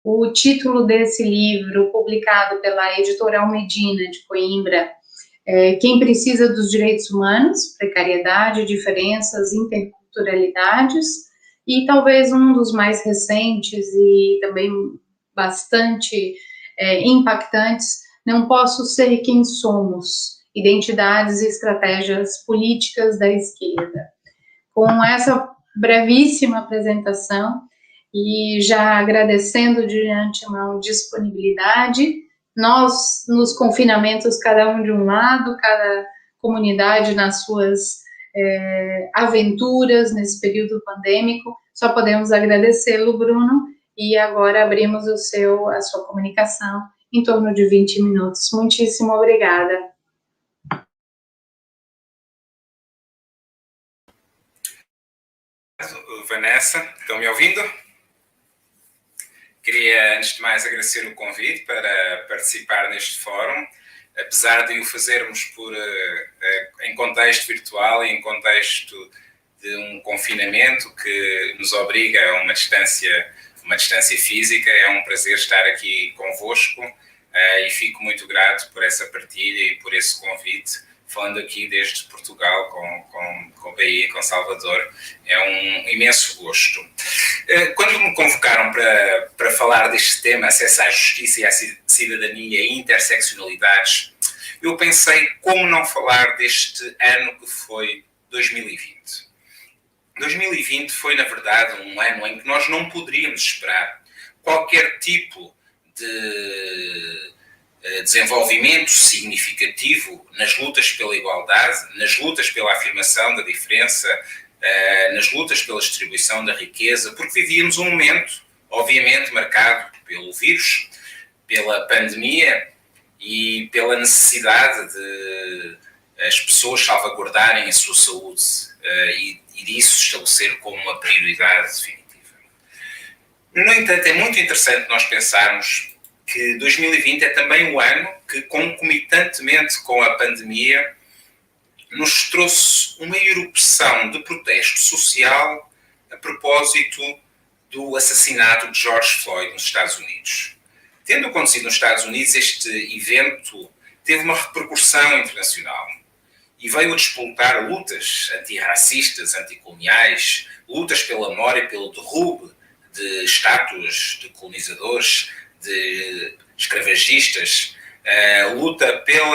O título desse livro, publicado pela editora Almedina de Coimbra, é Quem Precisa dos Direitos Humanos, Precariedade, Diferenças, Interculturalidades, e talvez um dos mais recentes e também bastante impactantes, Não Posso Ser Quem Somos, Identidades e Estratégias Políticas da Esquerda. Com essa brevíssima apresentação, e já agradecendo de antemão disponibilidade, nós nos confinamentos, cada um de um lado, cada comunidade nas suas aventuras nesse período pandêmico, só podemos agradecê-lo, Bruno, e agora abrimos a sua comunicação em torno de 20 minutos. Muitíssimo obrigada. Vanessa, estão me ouvindo? Queria, antes de mais, agradecer o convite para participar neste fórum, apesar de o fazermos em contexto virtual e em contexto de um confinamento que nos obriga a uma distância física. É um prazer estar aqui convosco e fico muito grato por essa partilha e por esse convite, falando aqui desde Portugal, com Bahia, com Salvador. É um imenso gosto. Quando me convocaram para falar deste tema, acesso à justiça e à cidadania e interseccionalidades, eu pensei como não falar deste ano que foi 2020. 2020 foi, na verdade, um ano em que nós não poderíamos esperar qualquer tipo de desenvolvimento significativo nas lutas pela igualdade, nas lutas pela afirmação da diferença, nas lutas pela distribuição da riqueza, porque vivíamos um momento, obviamente, marcado pelo vírus, pela pandemia e pela necessidade de as pessoas salvaguardarem a sua saúde e disso estabelecer como uma prioridade definitiva. No entanto, é muito interessante nós pensarmos que 2020 é também o ano que, concomitantemente com a pandemia, nos trouxe uma erupção de protesto social a propósito do assassinato de George Floyd nos Estados Unidos. Tendo acontecido nos Estados Unidos, este evento teve uma repercussão internacional e veio a despoltar lutas antirracistas, anticoloniais, lutas pela memória e pelo derrube de estátuas de colonizadores, de escravagistas, luta pelo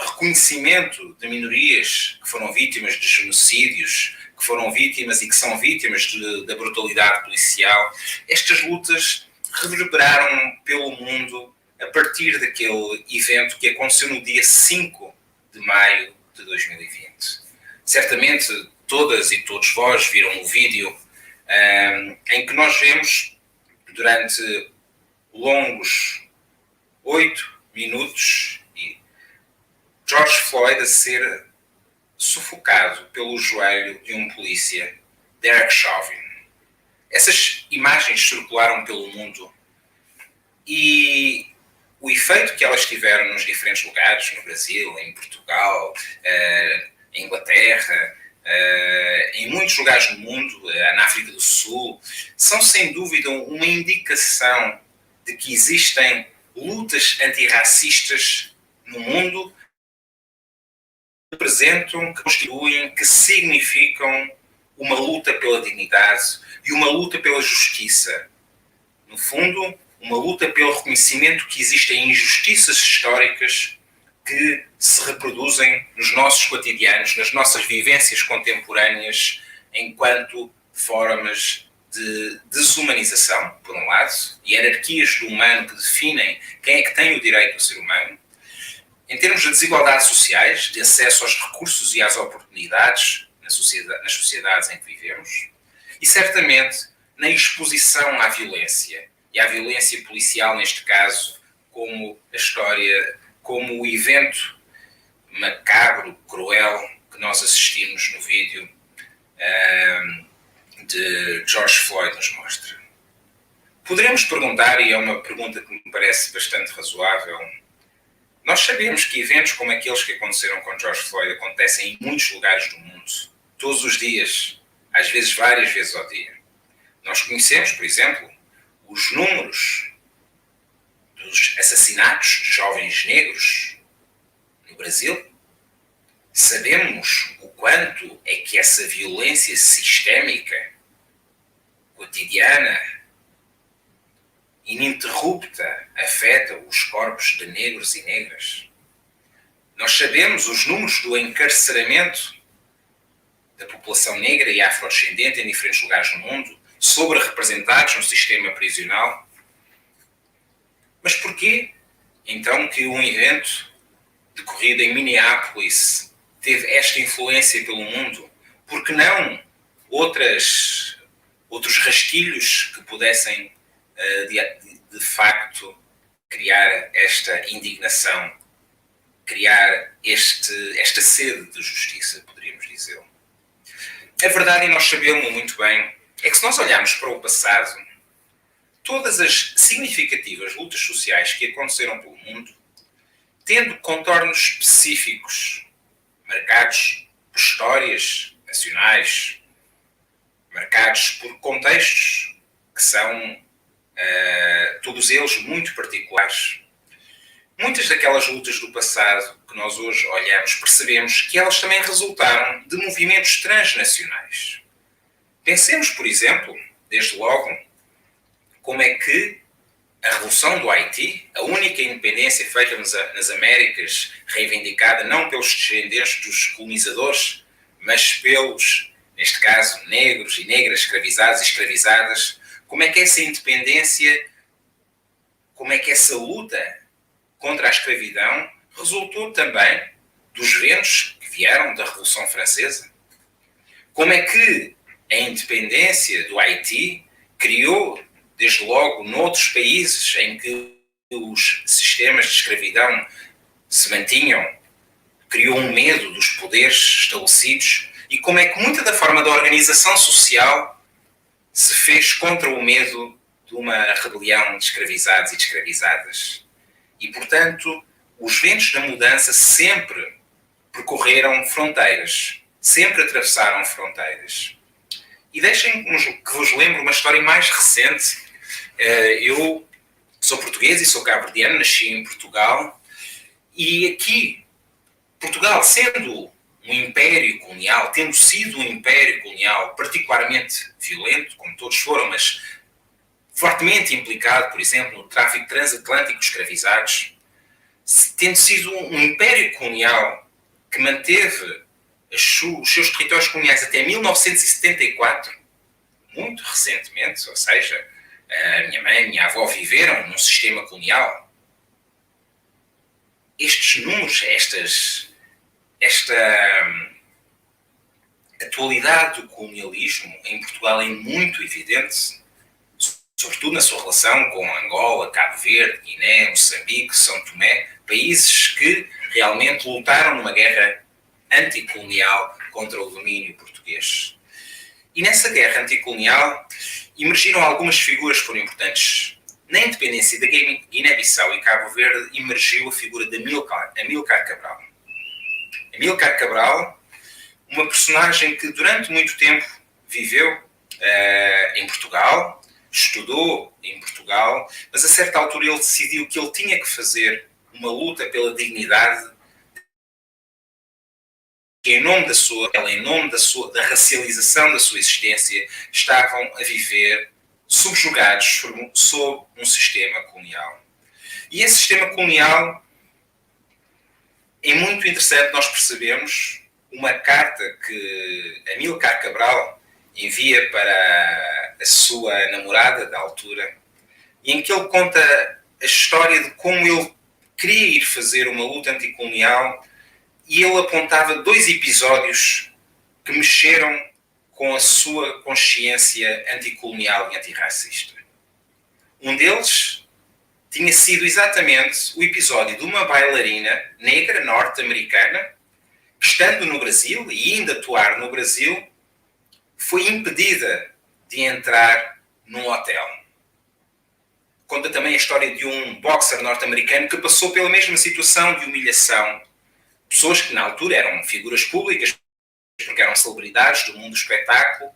reconhecimento de minorias que foram vítimas de genocídios, que foram vítimas e que são vítimas da brutalidade policial. Estas lutas reverberaram pelo mundo a partir daquele evento que aconteceu no dia 5 de maio de 2020. Certamente todas e todos vós viram o vídeo em que nós vemos durante longos 8 minutos George Floyd a ser sufocado pelo joelho de um polícia, Derek Chauvin. Essas imagens circularam pelo mundo e o efeito que elas tiveram nos diferentes lugares, no Brasil, em Portugal, em Inglaterra, em muitos lugares do mundo, na África do Sul, são sem dúvida uma indicação de que existem lutas antirracistas no mundo que representam, que constituem, que significam uma luta pela dignidade e uma luta pela justiça. No fundo, uma luta pelo reconhecimento que existem injustiças históricas que se reproduzem nos nossos cotidianos, nas nossas vivências contemporâneas, enquanto formas de desumanização, por um lado, hierarquias do humano que definem quem é que tem o direito a ser humano, em termos de desigualdades sociais, de acesso aos recursos e às oportunidades nas sociedades em que vivemos, e certamente na exposição à violência, e à violência policial neste caso, como a história, como o evento macabro, cruel, que nós assistimos no vídeo de George Floyd nos mostra. Poderemos perguntar, e é uma pergunta que me parece bastante razoável, nós sabemos que eventos como aqueles que aconteceram com George Floyd acontecem em muitos lugares do mundo, todos os dias, às vezes várias vezes ao dia. Nós conhecemos, por exemplo, os números dos assassinatos de jovens negros no Brasil, sabemos o quanto é que essa violência sistémica, cotidiana, ininterrupta, afeta os corpos de negros e negras. Nós sabemos os números do encarceramento da população negra e afrodescendente em diferentes lugares do mundo, sobre-representados no sistema prisional. Mas porquê, então, que um evento decorrido em Minneapolis teve esta influência pelo mundo? Por que não outros rastilhos que pudessem, de facto, criar esta indignação, criar esta sede de justiça, poderíamos dizer? A verdade, e nós sabemos muito bem, é que se nós olharmos para o passado, todas as significativas lutas sociais que aconteceram pelo mundo, tendo contornos específicos, marcados por histórias nacionais, marcados por contextos que são, todos eles, muito particulares. Muitas daquelas lutas do passado que nós hoje olhamos, percebemos que elas também resultaram de movimentos transnacionais. Pensemos, por exemplo, desde logo, como é que a Revolução do Haiti, a única independência feita nas Américas, reivindicada não pelos descendentes dos colonizadores, mas pelos, neste caso, negros e negras escravizados e escravizadas, como é que essa independência, como é que essa luta contra a escravidão resultou também dos ventos que vieram da Revolução Francesa? Como é que a independência do Haiti criou, desde logo, noutros países em que os sistemas de escravidão se mantinham, criou um medo dos poderes estabelecidos? E como é que muita da forma da organização social se fez contra o medo de uma rebelião de escravizados e de escravizadas? E, portanto, os ventos da mudança sempre percorreram fronteiras, sempre atravessaram fronteiras. E deixem que vos lembre uma história mais recente. Eu sou português e sou cabo-verdiano, nasci em Portugal, e aqui, Portugal, sendo um império colonial, tendo sido um império colonial particularmente violento, como todos foram, mas fortemente implicado, por exemplo, no tráfico transatlântico de escravizados, tendo sido um império colonial que manteve os seus territórios coloniais até 1974, muito recentemente, ou seja, a minha mãe e a minha avó viveram num sistema colonial. Estes números, esta atualidade do colonialismo em Portugal é muito evidente, sobretudo na sua relação com Angola, Cabo Verde, Guiné, Moçambique, São Tomé, países que realmente lutaram numa guerra anticolonial contra o domínio português. E nessa guerra anticolonial emergiram algumas figuras que foram importantes. Na independência da Guiné-Bissau e Cabo Verde emergiu a figura de Amílcar Cabral. Amílcar Cabral, uma personagem que durante muito tempo viveu em Portugal, estudou em Portugal, mas a certa altura ele decidiu que ele tinha que fazer uma luta pela dignidade, que em nome da racialização da sua existência, estavam a viver subjugados sob um sistema colonial. E esse sistema colonial é muito interessante nós percebemos uma carta que Amílcar Cabral envia para a sua namorada da altura, e em que ele conta a história de como ele queria ir fazer uma luta anticolonial, e ele apontava 2 episódios que mexeram com a sua consciência anticolonial e antirracista. Um deles tinha sido exatamente o episódio de uma bailarina negra norte-americana que, estando no Brasil e indo atuar no Brasil, foi impedida de entrar num hotel. Conta também a história de um boxer norte-americano que passou pela mesma situação de humilhação. Pessoas que na altura eram figuras públicas, porque eram celebridades do mundo do espetáculo,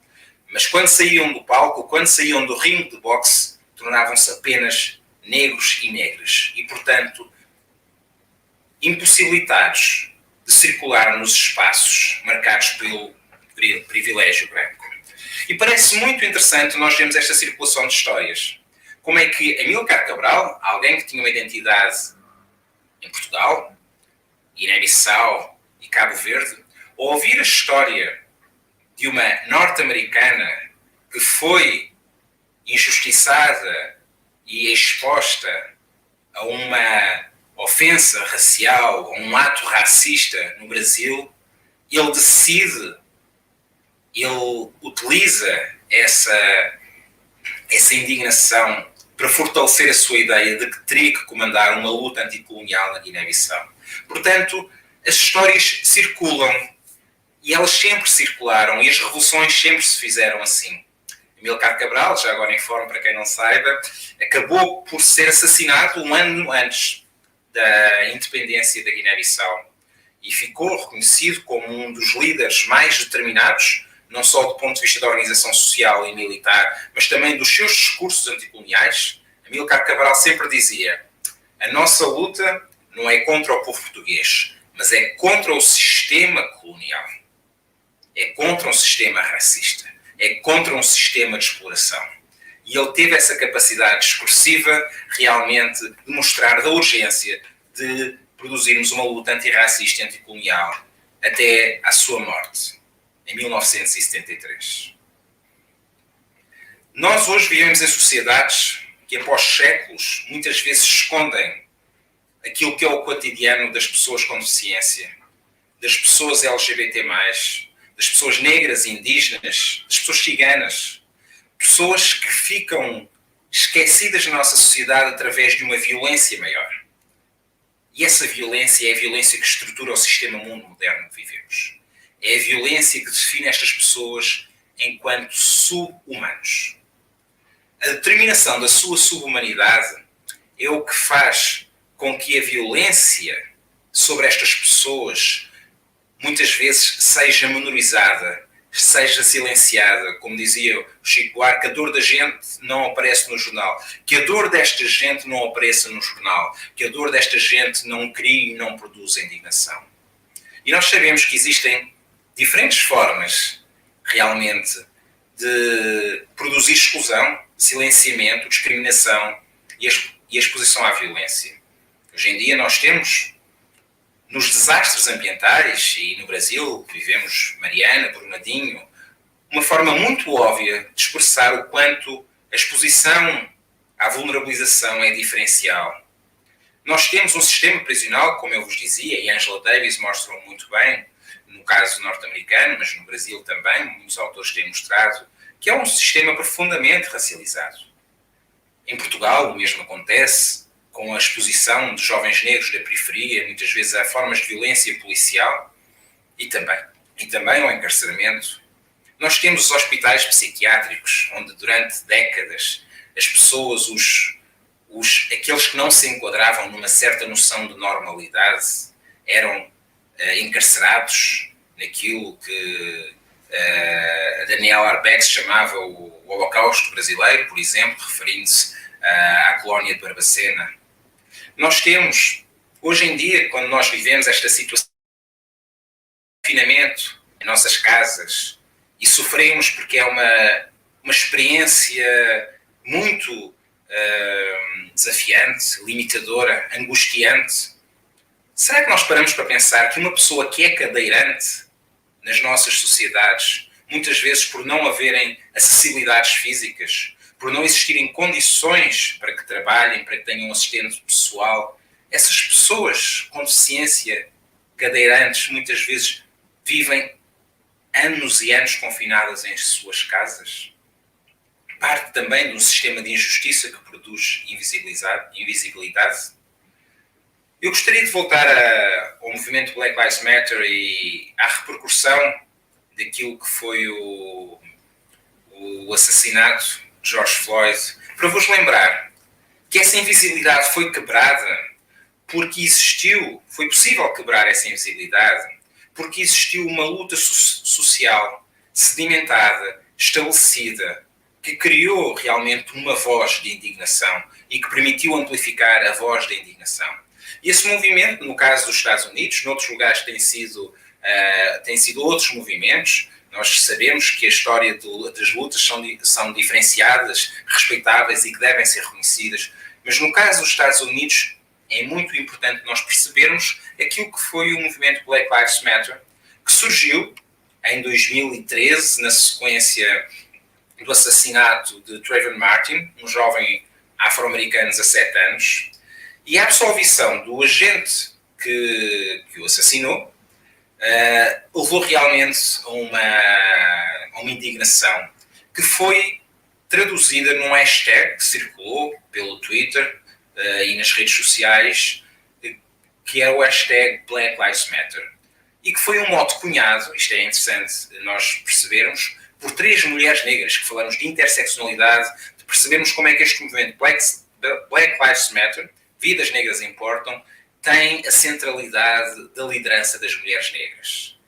mas quando saíam do palco, quando saíam do ringue de boxe, tornavam-se apenas negros e negras e, portanto, impossibilitados de circular nos espaços marcados pelo privilégio branco. E parece muito interessante nós vermos esta circulação de histórias. Como é que Amílcar Cabral, alguém que tinha uma identidade em Portugal, Guiné-Bissau e Cabo Verde, ao ouvir a história de uma norte-americana que foi injustiçada e exposta a uma ofensa racial, a um ato racista no Brasil, ele decide, ele utiliza essa indignação para fortalecer a sua ideia de que teria que comandar uma luta anticolonial na Guiné-Bissau. Portanto, as histórias circulam e elas sempre circularam e as revoluções sempre se fizeram assim. Amílcar Cabral, já agora informo para quem não saiba, acabou por ser assassinado um ano antes da independência da Guiné-Bissau e ficou reconhecido como um dos líderes mais determinados, não só do ponto de vista da organização social e militar, mas também dos seus discursos anticoloniais. Amílcar Cabral sempre dizia: a nossa luta não é contra o povo português, mas é contra o sistema colonial. É contra um sistema racista. É contra um sistema de exploração. E ele teve essa capacidade discursiva realmente de mostrar da urgência de produzirmos uma luta antirracista e anticolonial até à sua morte, em 1973. Nós hoje vivemos em sociedades que, após séculos, muitas vezes escondem aquilo que é o cotidiano das pessoas com deficiência, das pessoas LGBT+, das pessoas negras e indígenas, das pessoas ciganas, pessoas que ficam esquecidas na nossa sociedade através de uma violência maior. E essa violência é a violência que estrutura o sistema mundo moderno que vivemos. É a violência que define estas pessoas enquanto sub-humanos. A determinação da sua sub-humanidade é o que faz com que a violência sobre estas pessoas muitas vezes seja menorizada, seja silenciada. Como dizia o Chico Buarque, a dor da gente não aparece no jornal. Que a dor desta gente não apareça no jornal. Que a dor desta gente não crie e não produza indignação. E nós sabemos que existem diferentes formas, realmente, de produzir exclusão, silenciamento, discriminação e a exposição à violência. Hoje em dia nós temos, nos desastres ambientais, e no Brasil vivemos Mariana, Brumadinho, uma forma muito óbvia de expressar o quanto a exposição à vulnerabilização é diferencial. Nós temos um sistema prisional, como eu vos dizia, e Angela Davis mostra muito bem, no caso norte-americano, mas no Brasil também, muitos autores têm mostrado, que é um sistema profundamente racializado. Em Portugal o mesmo acontece, com a exposição de jovens negros da periferia, muitas vezes a formas de violência policial e também ao encarceramento. Nós temos os hospitais psiquiátricos, onde durante décadas as pessoas, aqueles que não se enquadravam numa certa noção de normalidade, eram encarcerados naquilo que a Daniela Arbex chamava o Holocausto Brasileiro, por exemplo, referindo-se à colónia de Barbacena. Nós temos, hoje em dia, quando nós vivemos esta situação de confinamento em nossas casas e sofremos porque é uma experiência muito desafiante, limitadora, angustiante, será que nós paramos para pensar que uma pessoa que é cadeirante nas nossas sociedades, muitas vezes por não haverem acessibilidades físicas, por não existirem condições para que trabalhem, para que tenham um assistente pessoal, essas pessoas com deficiência, cadeirantes, muitas vezes vivem anos e anos confinadas em suas casas? Parte também de um sistema de injustiça que produz invisibilidade. Eu gostaria de voltar ao movimento Black Lives Matter e à repercussão daquilo que foi o assassinato de George Floyd, para vos lembrar que essa invisibilidade foi quebrada porque foi possível quebrar essa invisibilidade, porque existiu uma luta social sedimentada, estabelecida, que criou realmente uma voz de indignação e que permitiu amplificar a voz da indignação. E esse movimento, no caso dos Estados Unidos, noutros lugares têm sido outros movimentos. Nós sabemos que a história das lutas são diferenciadas, respeitáveis e que devem ser reconhecidas, mas no caso dos Estados Unidos é muito importante nós percebermos aquilo que foi o movimento Black Lives Matter, que surgiu em 2013, na sequência do assassinato de Trayvon Martin, um jovem afro-americano de 17 anos, e a absolvição do agente que o assassinou levou realmente a uma indignação que foi traduzida num hashtag que circulou pelo Twitter e nas redes sociais, que é o hashtag Black Lives Matter, e que foi um mote cunhado, isto é interessante nós percebermos, por 3 mulheres negras, que falamos de interseccionalidade, de percebermos como é que este movimento Black Lives Matter, vidas negras importam, tem a centralidade da liderança das mulheres negras.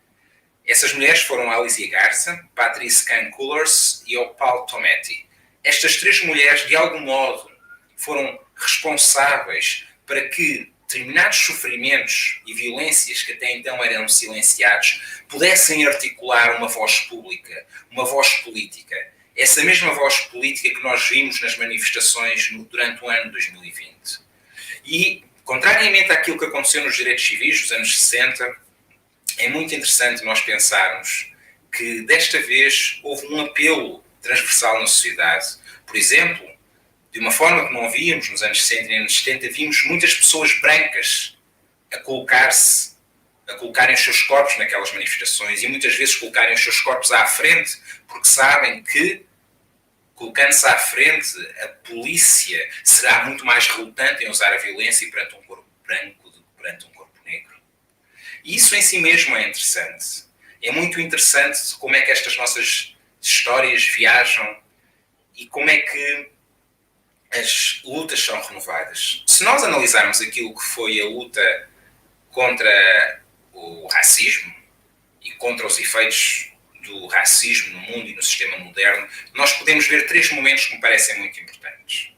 Essas mulheres foram a Alicia Garza, Patrice Can-Cullors e Opal Tometi. Estas 3 mulheres, de algum modo, foram responsáveis para que determinados sofrimentos e violências que até então eram silenciados pudessem articular uma voz pública, uma voz política. Essa mesma voz política que nós vimos nas manifestações durante o ano de 2020. E, contrariamente àquilo que aconteceu nos direitos civis dos anos 60, é muito interessante nós pensarmos que desta vez houve um apelo transversal na sociedade. Por exemplo, de uma forma que não víamos nos anos 60 e anos 70, vimos muitas pessoas brancas a colocarem os seus corpos naquelas manifestações e muitas vezes colocarem os seus corpos à frente, porque sabem que, colocando-se à frente, a polícia será muito mais relutante em usar a violência perante um corpo branco do que perante um corpo negro. E isso em si mesmo é interessante. É muito interessante como é que estas nossas histórias viajam e como é que as lutas são renovadas. Se nós analisarmos aquilo que foi a luta contra o racismo e contra os efeitos do racismo no mundo e no sistema moderno, nós podemos ver 3 momentos que me parecem muito importantes.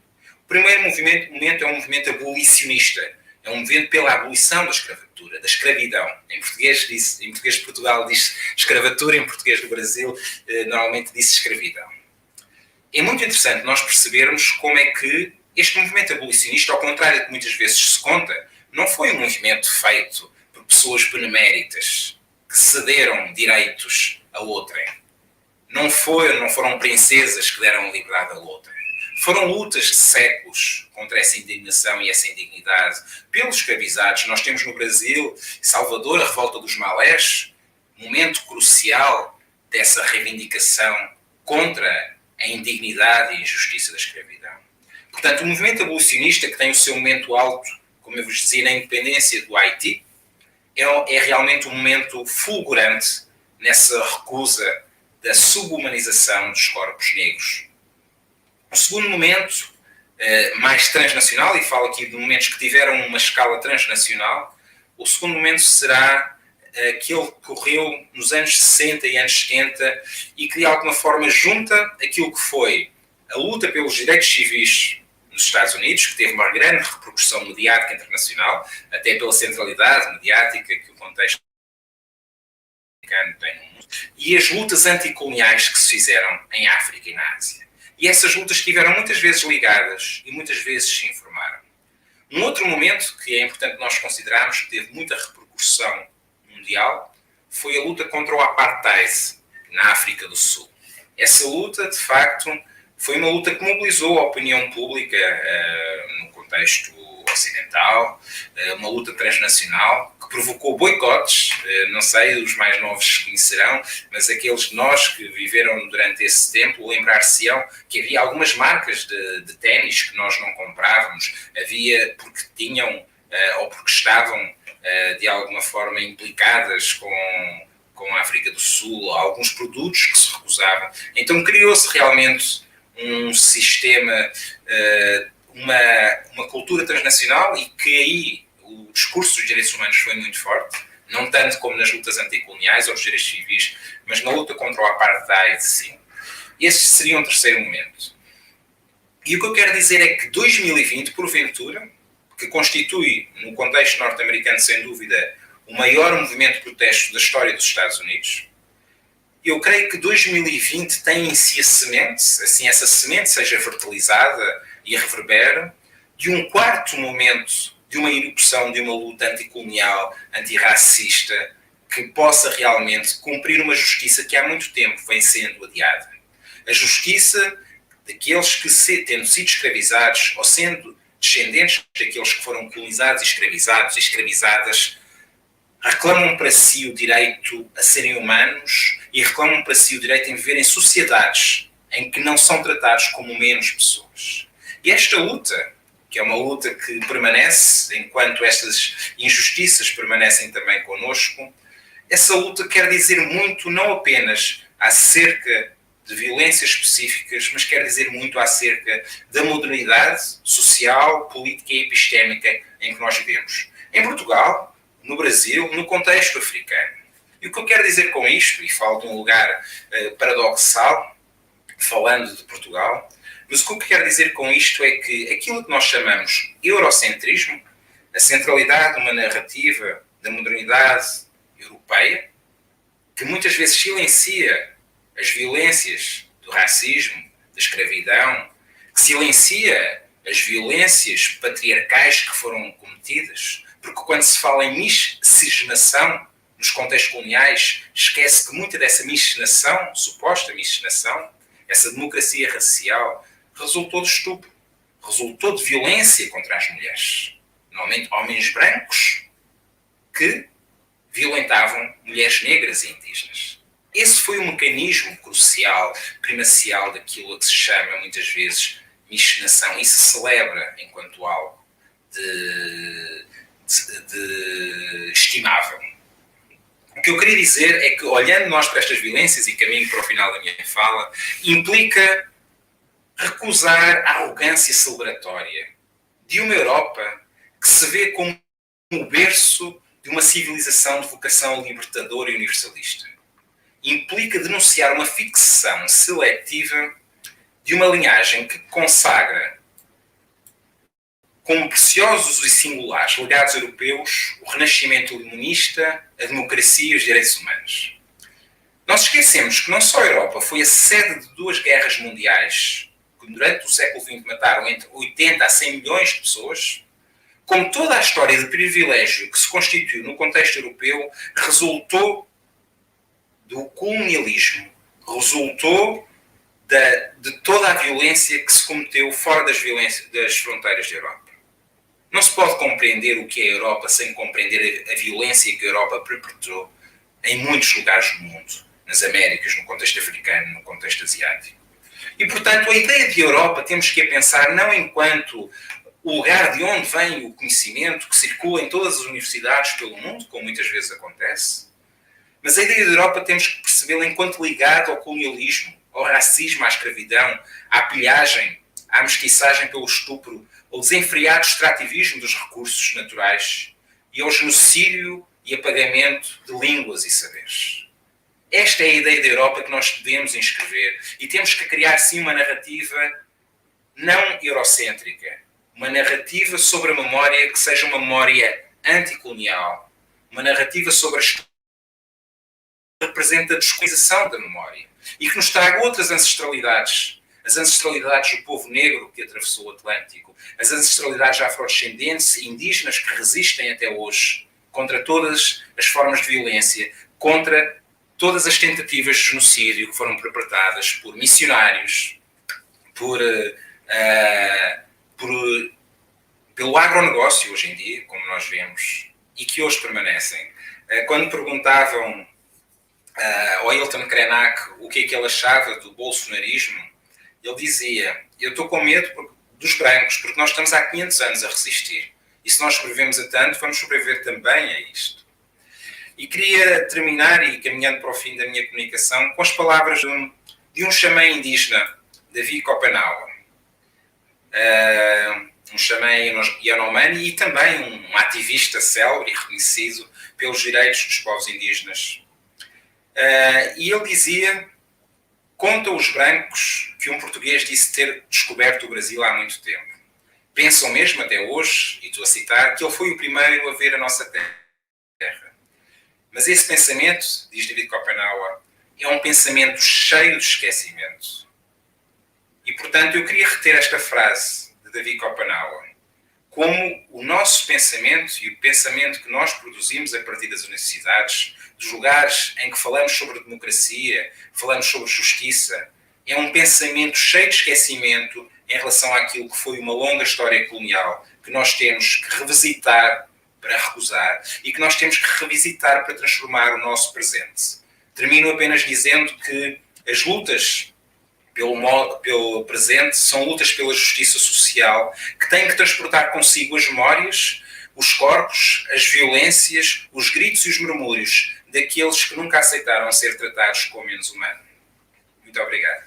O primeiro momento é um movimento abolicionista, é um movimento pela abolição da escravatura, da escravidão. Em português de Portugal diz escravatura, em português do Brasil normalmente diz escravidão. É muito interessante nós percebermos como é que este movimento abolicionista, ao contrário do que muitas vezes se conta, não foi um movimento feito por pessoas beneméritas que cederam direitos a outrem. Não foram princesas que deram liberdade a outrem. Foram lutas de séculos contra essa indignação e essa indignidade pelos escravizados. Nós temos no Brasil, Salvador, a revolta dos malés, momento crucial dessa reivindicação contra a indignidade e a injustiça da escravidão. Portanto, o movimento abolicionista, que tem o seu momento alto, como eu vos dizia, na independência do Haiti, é realmente um momento fulgurante nessa recusa da subhumanização dos corpos negros. O segundo momento, mais transnacional, e falo aqui de momentos que tiveram uma escala transnacional, o segundo momento será aquele que ocorreu nos anos 60 e anos 70 e que de alguma forma junta aquilo que foi a luta pelos direitos civis nos Estados Unidos, que teve uma grande repercussão mediática internacional, até pela centralidade mediática que o contexto americano tem no mundo, e as lutas anticoloniais que se fizeram em África e na Ásia. E essas lutas estiveram muitas vezes ligadas e muitas vezes se informaram. Um outro momento que é importante nós considerarmos, que teve muita repercussão mundial, foi a luta contra o apartheid na África do Sul. Essa luta, de facto, foi uma luta que mobilizou a opinião pública no contexto ocidental, uma luta transnacional que provocou boicotes, não sei, os mais novos conhecerão, mas aqueles de nós que viveram durante esse tempo lembrar-se-ão que havia algumas marcas de ténis que nós não comprávamos, havia porque tinham ou porque estavam de alguma forma implicadas com a África do Sul, alguns produtos que se recusavam. Então criou-se realmente um sistema, uma cultura transnacional e que aí o discurso dos direitos humanos foi muito forte, não tanto como nas lutas anticoloniais ou dos direitos civis, mas na luta contra o apartheid, sim. Esse seria um terceiro momento. E o que eu quero dizer é que 2020, porventura, que constitui, no contexto norte-americano, sem dúvida, o maior movimento de protesto da história dos Estados Unidos, eu creio que 2020 tem em si a semente, assim essa semente seja fertilizada e reverbera, de um quarto momento de uma erupção de uma luta anticolonial, antirracista, que possa realmente cumprir uma justiça que há muito tempo vem sendo adiada. A justiça daqueles que, tendo sido escravizados ou sendo descendentes daqueles que foram colonizados e escravizadas, reclamam para si o direito a serem humanos e reclamam para si o direito em viver em sociedades em que não são tratados como menos pessoas. E esta luta, que é uma luta que permanece, enquanto estas injustiças permanecem também connosco, essa luta quer dizer muito não apenas acerca de violências específicas, mas quer dizer muito acerca da modernidade social, política e epistémica em que nós vivemos. Em Portugal, no Brasil, no contexto africano. E o que eu quero dizer com isto, e falo de um lugar paradoxal, falando de Portugal, mas o que eu quero dizer com isto é que aquilo que nós chamamos eurocentrismo, a centralidade de uma narrativa da modernidade europeia, que muitas vezes silencia as violências do racismo, da escravidão, que silencia as violências patriarcais que foram cometidas, porque quando se fala em miscigenação nos contextos coloniais, esquece que muita dessa miscigenação, suposta miscigenação, essa democracia racial, resultou de estupro, resultou de violência contra as mulheres. Normalmente homens brancos que violentavam mulheres negras e indígenas. Esse foi um mecanismo crucial, primacial daquilo a que se chama muitas vezes miscigenação e se celebra enquanto algo de estimável. O que eu queria dizer é que, olhando nós para estas violências, e caminho para o final da minha fala, implica recusar a arrogância celebratória de uma Europa que se vê como o berço de uma civilização de vocação libertadora e universalista. Implica denunciar uma ficção seletiva de uma linhagem que consagra como preciosos e singulares legados europeus o renascimento iluminista, a democracia e os direitos humanos. Nós esquecemos que não só a Europa foi a sede de duas guerras mundiais, que durante o século XX mataram entre 80 a 100 milhões de pessoas, como toda a história de privilégio que se constituiu no contexto europeu resultou do colonialismo, resultou de toda a violência que se cometeu fora das fronteiras da Europa. Não se pode compreender o que é a Europa sem compreender a violência que a Europa perpetrou em muitos lugares do mundo, nas Américas, no contexto africano, no contexto asiático. E, portanto, a ideia de Europa temos que a pensar não enquanto o lugar de onde vem o conhecimento que circula em todas as universidades pelo mundo, como muitas vezes acontece, mas a ideia de Europa temos que percebê-la enquanto ligada ao colonialismo, ao racismo, à escravidão, à pilhagem, à mestiçagem pelo estupro, ao desenfreado extrativismo dos recursos naturais e ao genocídio e apagamento de línguas e saberes. Esta é a ideia da Europa que nós devemos inscrever e temos que criar, sim, uma narrativa não eurocêntrica, uma narrativa sobre a memória que seja uma memória anticolonial, uma narrativa sobre a história que representa a descolonização da memória e que nos traga outras ancestralidades, as ancestralidades do povo negro que atravessou o Atlântico, as ancestralidades afrodescendentes e indígenas que resistem até hoje contra todas as formas de violência, contra todas as tentativas de genocídio que foram perpetradas por missionários, pelo agronegócio hoje em dia, como nós vemos, e que hoje permanecem. Quando perguntavam ao Ailton Krenak o que é que ele achava do bolsonarismo, ele dizia: eu estou com medo dos brancos, porque nós estamos há 500 anos a resistir. E se nós sobrevivemos a tanto, vamos sobreviver também a isto. E queria terminar, e caminhando para o fim da minha comunicação, com as palavras de um xamã indígena, Davi Kopenawa. Um xamã Yanomami e também um ativista célebre e reconhecido pelos direitos dos povos indígenas. E ele dizia Contam os brancos que um português disse ter descoberto o Brasil há muito tempo. Pensam mesmo até hoje, e estou a citar, que ele foi o primeiro a ver a nossa terra. Mas esse pensamento, diz David Copenhague, é um pensamento cheio de esquecimento. E, portanto, eu queria reter esta frase de David Copenhague. Como o nosso pensamento e o pensamento que nós produzimos a partir das universidades, dos lugares em que falamos sobre democracia, falamos sobre justiça, é um pensamento cheio de esquecimento em relação àquilo que foi uma longa história colonial, que nós temos que revisitar para recusar e que nós temos que revisitar para transformar o nosso presente. Termino apenas dizendo que as lutas pelo presente são lutas pela justiça social, que têm que transportar consigo as memórias, os corpos, as violências, os gritos e os murmúrios daqueles que nunca aceitaram ser tratados como menos humanos. Muito obrigado.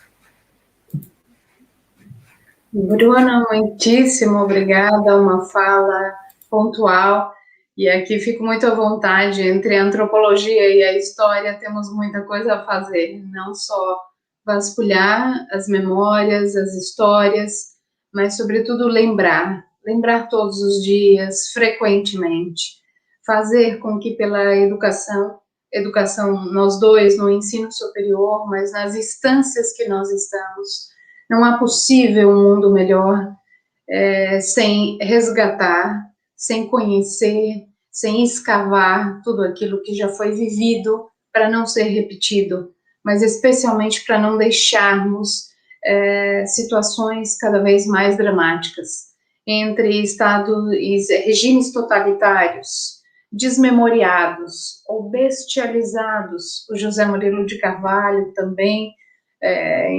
Bruno, muitíssimo obrigada, uma fala pontual, e aqui fico muito à vontade, entre a antropologia e a história temos muita coisa a fazer, não só vasculhar as memórias, as histórias, mas sobretudo lembrar todos os dias, frequentemente, fazer com que pela educação nós dois no ensino superior, mas nas instâncias que nós estamos, não há possível um mundo melhor sem resgatar, sem conhecer, sem escavar tudo aquilo que já foi vivido para não ser repetido, mas especialmente para não deixarmos situações cada vez mais dramáticas entre estados e regimes totalitários, desmemoriados ou bestializados. O José Murilo de Carvalho, também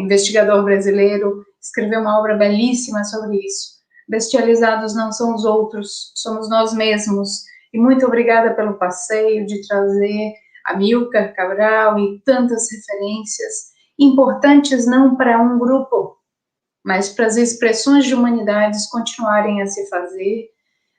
investigador brasileiro, escreveu uma obra belíssima sobre isso. Bestializados não são os outros, somos nós mesmos. E muito obrigada pelo passeio de trazer Amílcar Cabral e tantas referências importantes não para um grupo, mas para as expressões de humanidades continuarem a se fazer,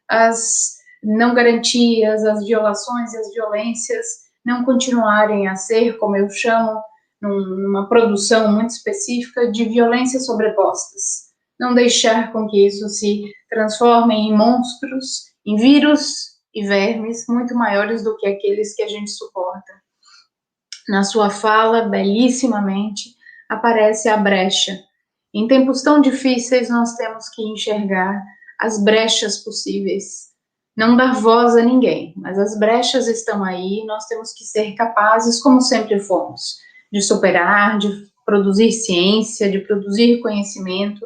as não garantias, as violações e as violências não continuarem a ser, como eu chamo, numa produção muito específica de violências sobrepostas. Não deixar com que isso se transforme em monstros, em vírus e vermes muito maiores do que aqueles que a gente suporta. Na sua fala, belíssimamente, aparece a brecha. Em tempos tão difíceis, nós temos que enxergar as brechas possíveis. Não dar voz a ninguém, mas as brechas estão aí, nós temos que ser capazes, como sempre fomos, de superar, de produzir ciência, de produzir conhecimento,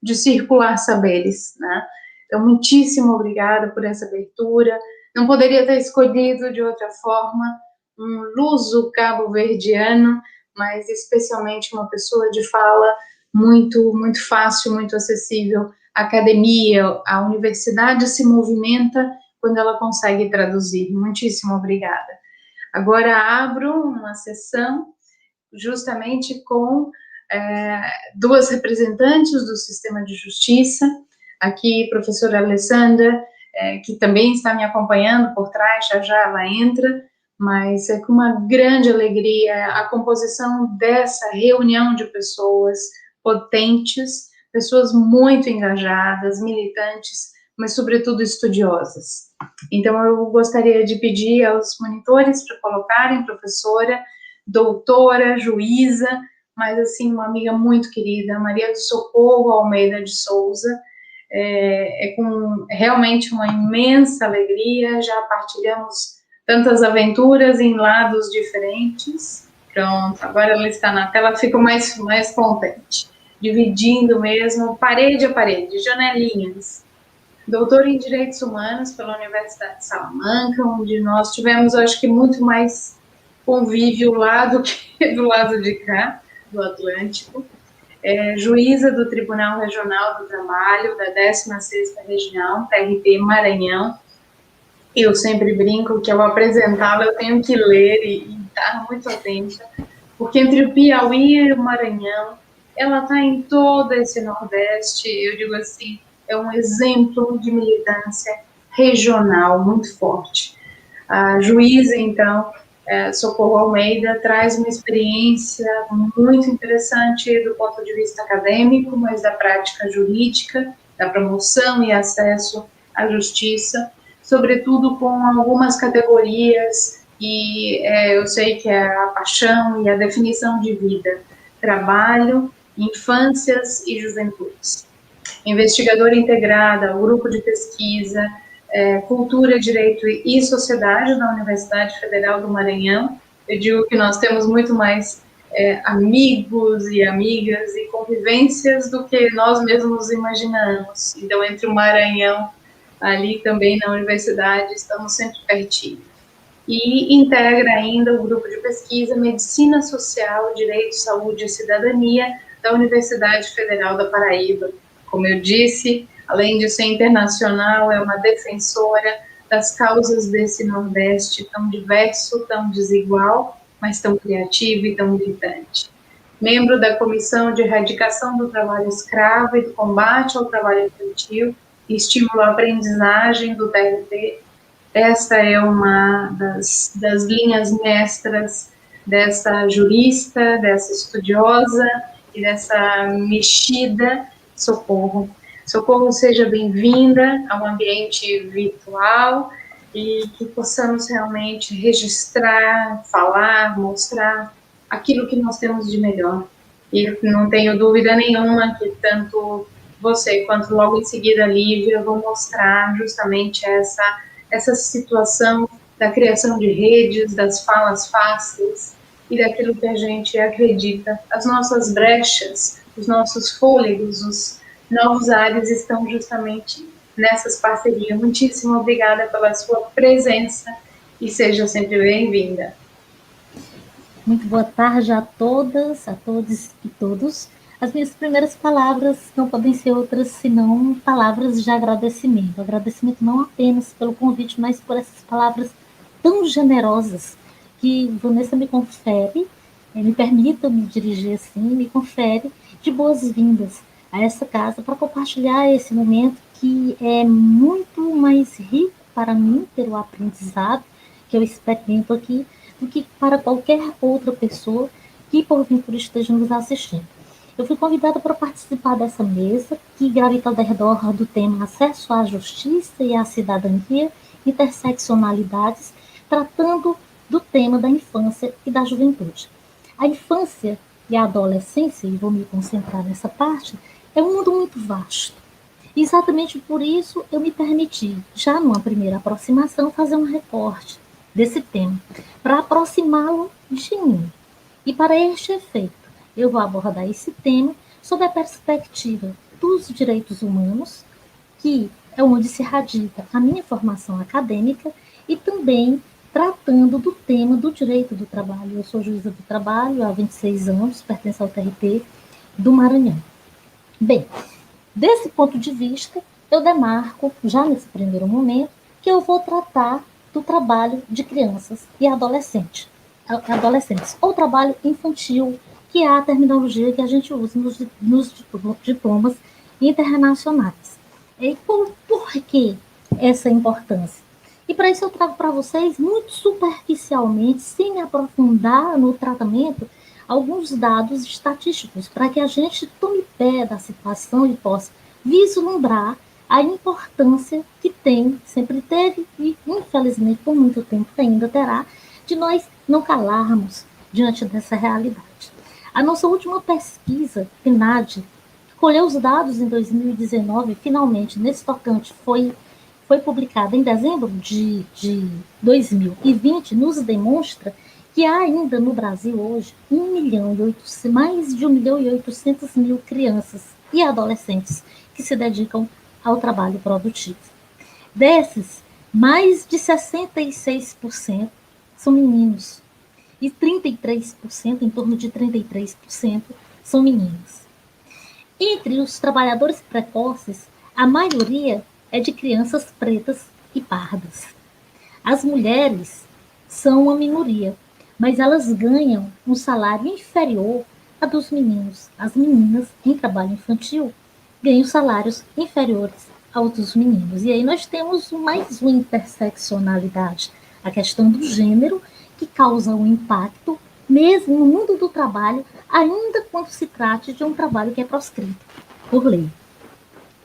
de circular saberes, né? Então, muitíssimo obrigada por essa abertura. Não poderia ter escolhido de outra forma um luso cabo-verdiano, mas especialmente uma pessoa de fala muito, muito fácil, muito acessível. A academia, a universidade se movimenta quando ela consegue traduzir. Muitíssimo obrigada. Agora abro uma sessão justamente com duas representantes do sistema de justiça, aqui professora Alessandra, que também está me acompanhando por trás, já ela entra, mas é com uma grande alegria a composição dessa reunião de pessoas potentes, pessoas muito engajadas, militantes, mas sobretudo estudiosas. Então eu gostaria de pedir aos monitores para colocarem professora, doutora, juíza, mas assim uma amiga muito querida, Maria do Socorro Almeida de Souza. É com realmente uma imensa alegria, já partilhamos tantas aventuras em lados diferentes. Pronto, agora ela está na tela, fico mais contente. Dividindo mesmo, parede a parede, janelinhas. Doutor em Direitos Humanos pela Universidade de Salamanca, onde nós tivemos, acho que, muito mais convívio lá do que do lado de cá, do Atlântico. Juíza do Tribunal Regional do Trabalho, da 16ª Região, TRT Maranhão. Eu sempre brinco que ao apresentá-la eu tenho que ler e estar muito atenta, porque entre o Piauí e o Maranhão, ela está em todo esse Nordeste, eu digo assim, é um exemplo de militância regional muito forte. A juíza, então, Socorro Almeida traz uma experiência muito interessante do ponto de vista acadêmico, mas da prática jurídica, da promoção e acesso à justiça, sobretudo com algumas categorias, e eu sei que é a paixão e a definição de vida, trabalho, infâncias e juventudes. Investigadora integrada ao grupo de pesquisa Cultura, Direito e Sociedade da Universidade Federal do Maranhão. Eu digo que nós temos muito mais amigos e amigas e convivências do que nós mesmos imaginamos. Então, entre o Maranhão, ali também na universidade, estamos sempre pertinho. E integra ainda o grupo de pesquisa Medicina Social, Direito, Saúde e Cidadania da Universidade Federal da Paraíba. Como eu disse, além de ser internacional, é uma defensora das causas desse Nordeste tão diverso, tão desigual, mas tão criativo e tão militante. Membro da Comissão de Erradicação do Trabalho Escravo e do Combate ao Trabalho Infantil e Estímulo à Aprendizagem do TRT. Esta é uma das linhas mestras dessa jurista, dessa estudiosa e dessa mexida Socorro. Socorro, seja bem-vinda ao ambiente virtual e que possamos realmente registrar, falar, mostrar aquilo que nós temos de melhor. E não tenho dúvida nenhuma que tanto você quanto logo em seguida a Lívia vão mostrar justamente essa situação da criação de redes, das falas fáceis e daquilo que a gente acredita. As nossas brechas, os nossos fôlegos, os novos ares estão justamente nessas parcerias. Muitíssimo obrigada pela sua presença e seja sempre bem-vinda. Muito boa tarde a todas, a todos e todos. As minhas primeiras palavras não podem ser outras senão palavras de agradecimento. Agradecimento não apenas pelo convite, mas por essas palavras tão generosas que Vanessa me confere, me permita me dirigir assim, me confere de boas-vindas a essa casa para compartilhar esse momento que é muito mais rico para mim ter o aprendizado que eu experimento aqui do que para qualquer outra pessoa que porventura esteja nos assistindo. Eu fui convidada para participar dessa mesa, que gravita ao redor do tema Acesso à Justiça e à Cidadania, Interseccionalidades, tratando do tema da infância e da juventude. A infância e a adolescência, e vou me concentrar nessa parte, é um mundo muito vasto. E exatamente por isso eu me permiti, já numa primeira aproximação, fazer um recorte desse tema, para aproximá-lo de mim. E para este efeito, eu vou abordar esse tema sob a perspectiva dos direitos humanos, que é onde se radica a minha formação acadêmica, e também tratando do tema do direito do trabalho. Eu sou juíza do trabalho há 26 anos, pertenço ao TRT do Maranhão. Bem, desse ponto de vista, eu demarco, já nesse primeiro momento, que eu vou tratar do trabalho de crianças e adolescentes, ou trabalho infantil, que é a terminologia que a gente usa nos diplomas internacionais. E por que essa importância? E para isso eu trago para vocês, muito superficialmente, sem me aprofundar no tratamento, alguns dados estatísticos, para que a gente tome pé da situação e possa vislumbrar a importância que tem, sempre teve e, infelizmente, por muito tempo ainda terá, de nós não calarmos diante dessa realidade. A nossa última pesquisa, PNAD, que colheu os dados em 2019, finalmente, nesse tocante, foi publicada em dezembro de 2020, nos demonstra que há ainda no Brasil hoje mais de 1.800.000 crianças e adolescentes que se dedicam ao trabalho produtivo. Desses, mais de 66% são meninos e 33%, em torno de 33%, são meninas. Entre os trabalhadores precoces, a maioria é de crianças pretas e pardas. As mulheres são uma minoria, mas elas ganham um salário inferior a dos meninos. As meninas, em trabalho infantil, ganham salários inferiores aos dos meninos. E aí nós temos mais uma interseccionalidade, a questão do gênero, que causa um impacto, mesmo no mundo do trabalho, ainda quando se trate de um trabalho que é proscrito por lei.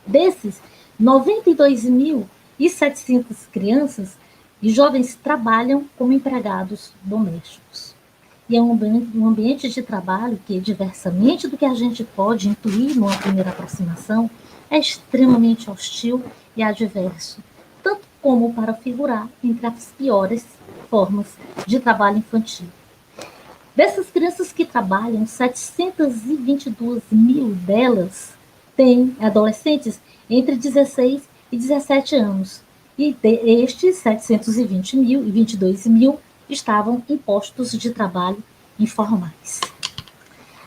Desses, 92.700 crianças e jovens trabalham como empregados domésticos. E é um ambiente de trabalho que, diversamente do que a gente pode intuir numa primeira aproximação, é extremamente hostil e adverso, tanto como para figurar entre as piores formas de trabalho infantil. Dessas crianças que trabalham, 722 mil delas têm adolescentes entre 16 e 17 anos. E estes 720 mil e 22 mil estavam em postos de trabalho informais.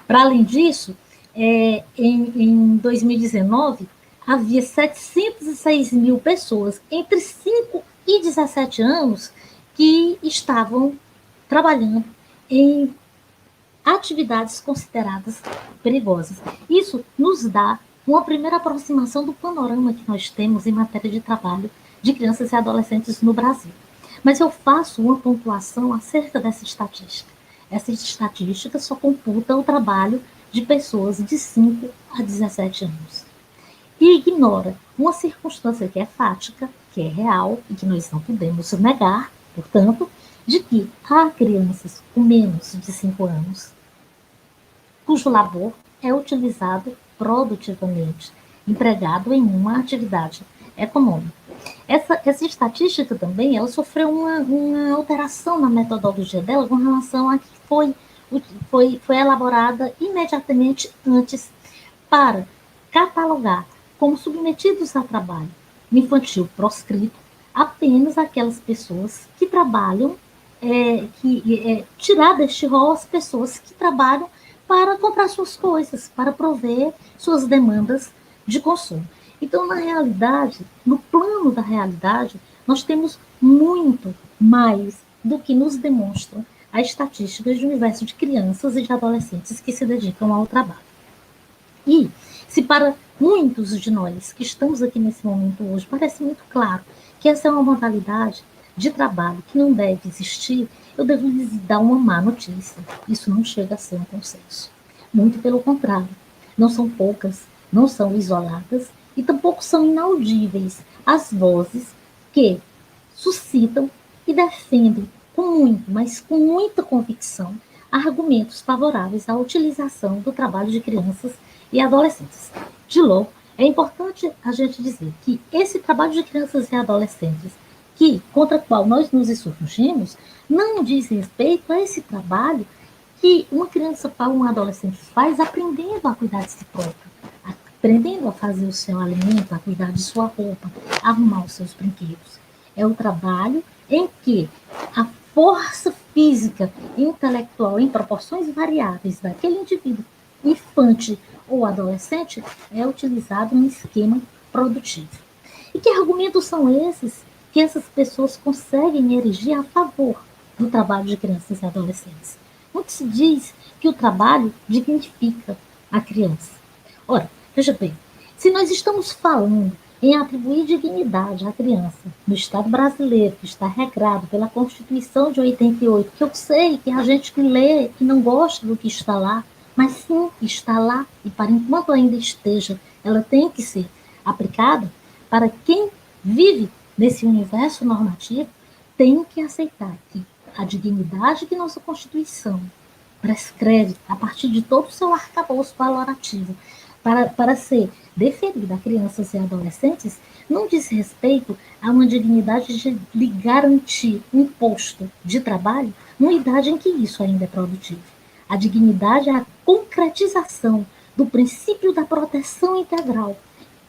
Para além disso, em 2019, havia 706 mil pessoas entre 5 e 17 anos que estavam trabalhando em atividades consideradas perigosas. Isso nos dá uma primeira aproximação do panorama que nós temos em matéria de trabalho de crianças e adolescentes no Brasil. Mas eu faço uma pontuação acerca dessa estatística. Essa estatística só computa o trabalho de pessoas de 5 a 17 anos. E ignora uma circunstância que é fática, que é real e que nós não podemos negar, portanto, de que há crianças com menos de 5 anos cujo labor é utilizado produtivamente, empregado em uma atividade econômica. Essa estatística também, ela sofreu uma alteração na metodologia dela com relação a que foi elaborada imediatamente antes para catalogar como submetidos a trabalho infantil proscrito apenas aquelas pessoas que trabalham, tirar deste rol as pessoas que trabalham para comprar suas coisas, para prover suas demandas de consumo. Então, na realidade, no plano da realidade, nós temos muito mais do que nos demonstram as estatísticas do universo de crianças e de adolescentes que se dedicam ao trabalho. E, se para muitos de nós que estamos aqui nesse momento hoje, parece muito claro que essa é uma modalidade de trabalho que não deve existir, eu devo lhes dar uma má notícia. Isso não chega a ser um consenso. Muito pelo contrário. Não são poucas, não são isoladas e tampouco são inaudíveis as vozes que suscitam e defendem com muito, mas com muita convicção, argumentos favoráveis à utilização do trabalho de crianças e adolescentes. De novo, é importante a gente dizer que esse trabalho de crianças e adolescentes contra o qual nós nos insurgimos, não diz respeito a esse trabalho que uma criança ou um adolescente faz aprendendo a cuidar de si próprio, aprendendo a fazer o seu alimento, a cuidar de sua roupa, a arrumar os seus brinquedos. É o trabalho em que a força física e intelectual em proporções variáveis daquele indivíduo, infante ou adolescente, é utilizado em esquema produtivo. E que argumentos são esses que essas pessoas conseguem erigir a favor do trabalho de crianças e adolescentes? Muito se diz que o trabalho dignifica a criança. Ora, veja bem, se nós estamos falando em atribuir dignidade à criança no Estado brasileiro, que está regrado pela Constituição de 88, que eu sei que a gente que lê e não gosta do que está lá, mas sim, está lá, e para enquanto ainda esteja, ela tem que ser aplicada para quem vive nesse universo normativo, tem que aceitar que a dignidade que nossa Constituição prescreve a partir de todo o seu arcabouço valorativo para ser deferida a crianças e adolescentes, não diz respeito a uma dignidade de lhe garantir um posto de trabalho numa idade em que isso ainda é produtivo. A dignidade é a concretização do princípio da proteção integral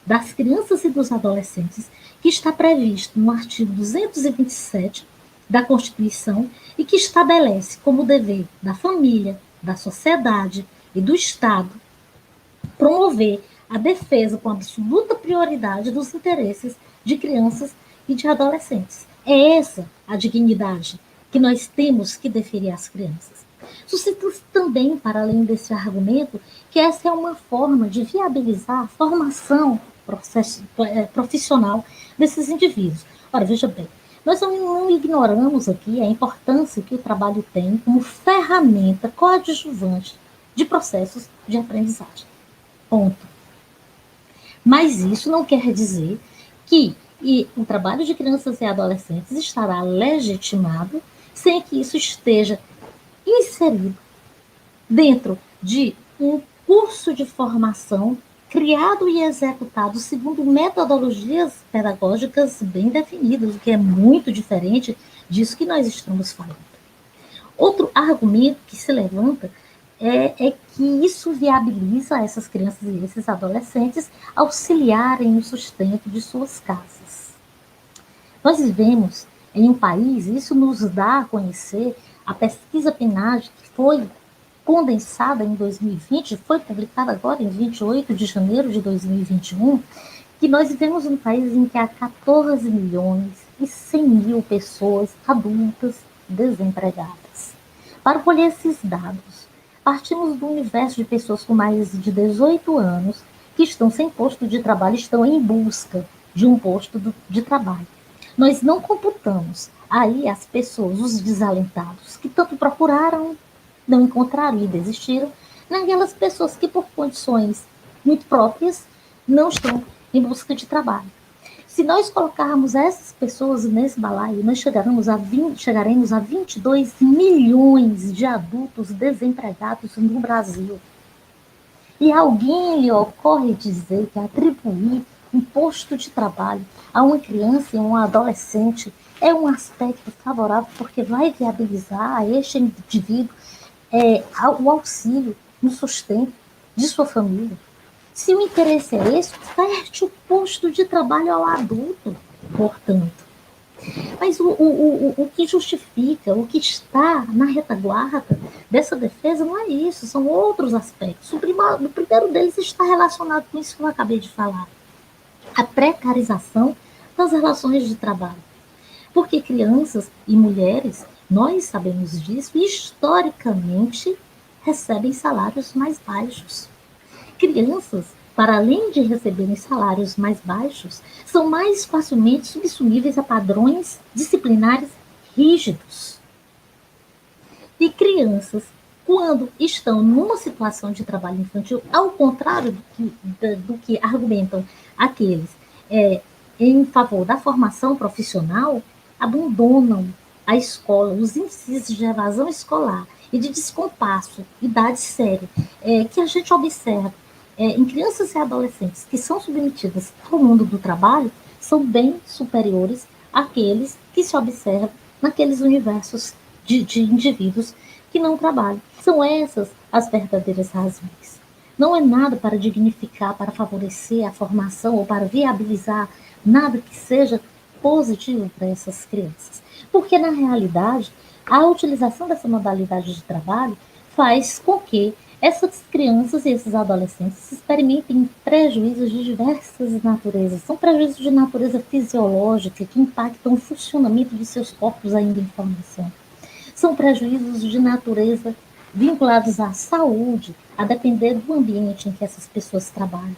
das crianças e dos adolescentes, que está previsto no artigo 227 da Constituição e que estabelece como dever da família, da sociedade e do Estado promover a defesa com absoluta prioridade dos interesses de crianças e de adolescentes. É essa a dignidade que nós temos que deferir às crianças. Suscita-se também, para além desse argumento, que essa é uma forma de viabilizar a formação profissional desses indivíduos. Ora, veja bem, Nós não ignoramos aqui a importância que o trabalho tem como ferramenta coadjuvante de processos de aprendizagem. Ponto. Mas isso não quer dizer que o trabalho de crianças e adolescentes estará legitimado sem que isso esteja inserido dentro de um curso de formação criado e executado segundo metodologias pedagógicas bem definidas, o que é muito diferente disso que nós estamos falando. Outro argumento que se levanta é que isso viabiliza essas crianças e esses adolescentes auxiliarem no sustento de suas casas. Nós vivemos em um país, isso nos dá a conhecer a pesquisa PNAD, que foi condensada em 2020, foi publicada agora em 28 de janeiro de 2021, que nós vivemos um país em que há 14 milhões e 100 mil pessoas adultas desempregadas. Para colher esses dados, partimos do universo de pessoas com mais de 18 anos que estão sem posto de trabalho, estão em busca de um posto de trabalho. Nós não computamos aí as pessoas, os desalentados, que tanto procuraram, não encontraram e desistiram, naquelas pessoas que, por condições muito próprias, não estão em busca de trabalho. Se nós colocarmos essas pessoas nesse balaio, nós chegaremos a 22 milhões de adultos desempregados no Brasil. E a alguém lhe ocorre dizer que atribuir um posto de trabalho a uma criança e a um adolescente é um aspecto favorável porque vai viabilizar a este indivíduo o auxílio no sustento de sua família. Se o interesse é esse, oferte o posto de trabalho ao adulto, portanto. Mas o que justifica, o que está na retaguarda dessa defesa não é isso, são outros aspectos. O primeiro deles está relacionado com isso que eu acabei de falar. A precarização das relações de trabalho. Porque crianças e mulheres, nós sabemos disso, historicamente recebem salários mais baixos. Crianças, para além de receberem salários mais baixos, são mais facilmente subsumíveis a padrões disciplinares rígidos. E crianças, quando estão numa situação de trabalho infantil, ao contrário do que argumentam aqueles em favor da formação profissional, abandonam a escola, os índices de evasão escolar e de descompasso, idade séria, que a gente observa em crianças e adolescentes que são submetidas ao mundo do trabalho, são bem superiores àqueles que se observam naqueles universos de indivíduos que não trabalham. São essas as verdadeiras razões. Não é nada para dignificar, para favorecer a formação ou para viabilizar nada que seja positivo para essas crianças. Porque, na realidade, a utilização dessa modalidade de trabalho faz com que essas crianças e esses adolescentes experimentem prejuízos de diversas naturezas. São prejuízos de natureza fisiológica que impactam o funcionamento de seus corpos ainda em formação. São prejuízos de natureza vinculados à saúde, a depender do ambiente em que essas pessoas trabalham.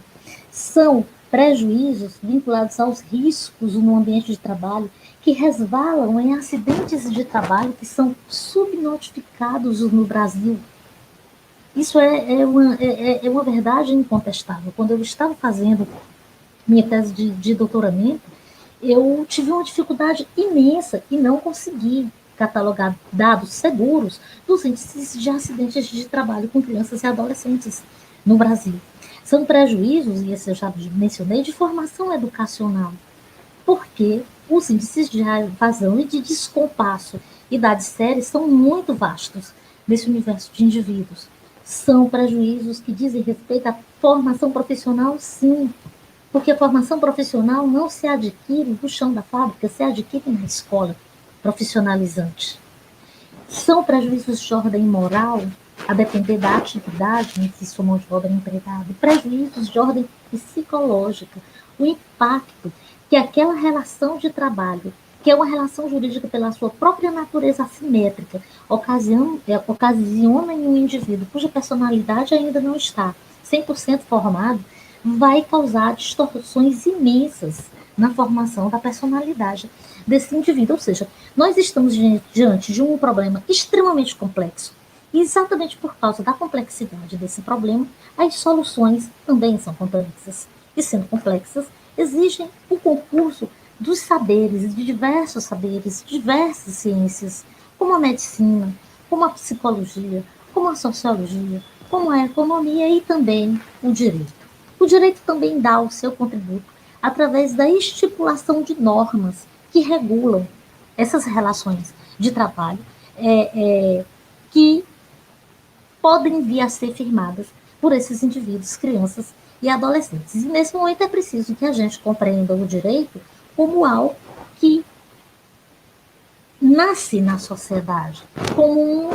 São prejuízos vinculados aos riscos no ambiente de trabalho que resvalam em acidentes de trabalho que são subnotificados no Brasil. Isso é uma verdade incontestável. Quando eu estava fazendo minha tese de doutoramento, eu tive uma dificuldade imensa e não consegui catalogar dados seguros dos índices de acidentes de trabalho com crianças e adolescentes no Brasil. São prejuízos, e esse eu já mencionei, de formação educacional, porque os índices de evasão e de descompasso, idades sérias, são muito vastos nesse universo de indivíduos. São prejuízos que dizem respeito à formação profissional, sim, porque a formação profissional não se adquire no chão da fábrica, se adquire na escola profissionalizante. São prejuízos de ordem moral, a depender da atividade em que sua mão de obra é empregada, prejuízos de ordem psicológica, o impacto que aquela relação de trabalho, que é uma relação jurídica pela sua própria natureza assimétrica, ocasiona em um indivíduo cuja personalidade ainda não está 100% formado, vai causar distorções imensas na formação da personalidade desse indivíduo. Ou seja, nós estamos diante de um problema extremamente complexo. E exatamente por causa da complexidade desse problema, as soluções também são complexas. E sendo complexas, exigem o concurso dos saberes, de diversas ciências, como a medicina, como a psicologia, como a sociologia, como a economia e também o direito. O direito também dá o seu contributo através da estipulação de normas que regulam essas relações de trabalho que podem vir a ser firmadas por esses indivíduos, crianças e adolescentes. E nesse momento é preciso que a gente compreenda o direito como algo que nasce na sociedade, como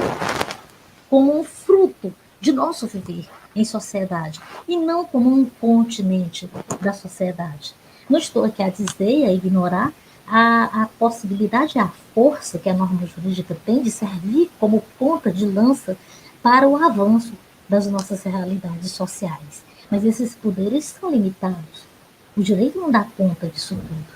um fruto de nosso viver em sociedade, e não como um continente da sociedade. Não estou aqui a dizer e a ignorar a possibilidade e a força que a norma jurídica tem de servir como ponta de lança para o avanço das nossas realidades sociais. Mas esses poderes são limitados. O direito não dá conta disso tudo.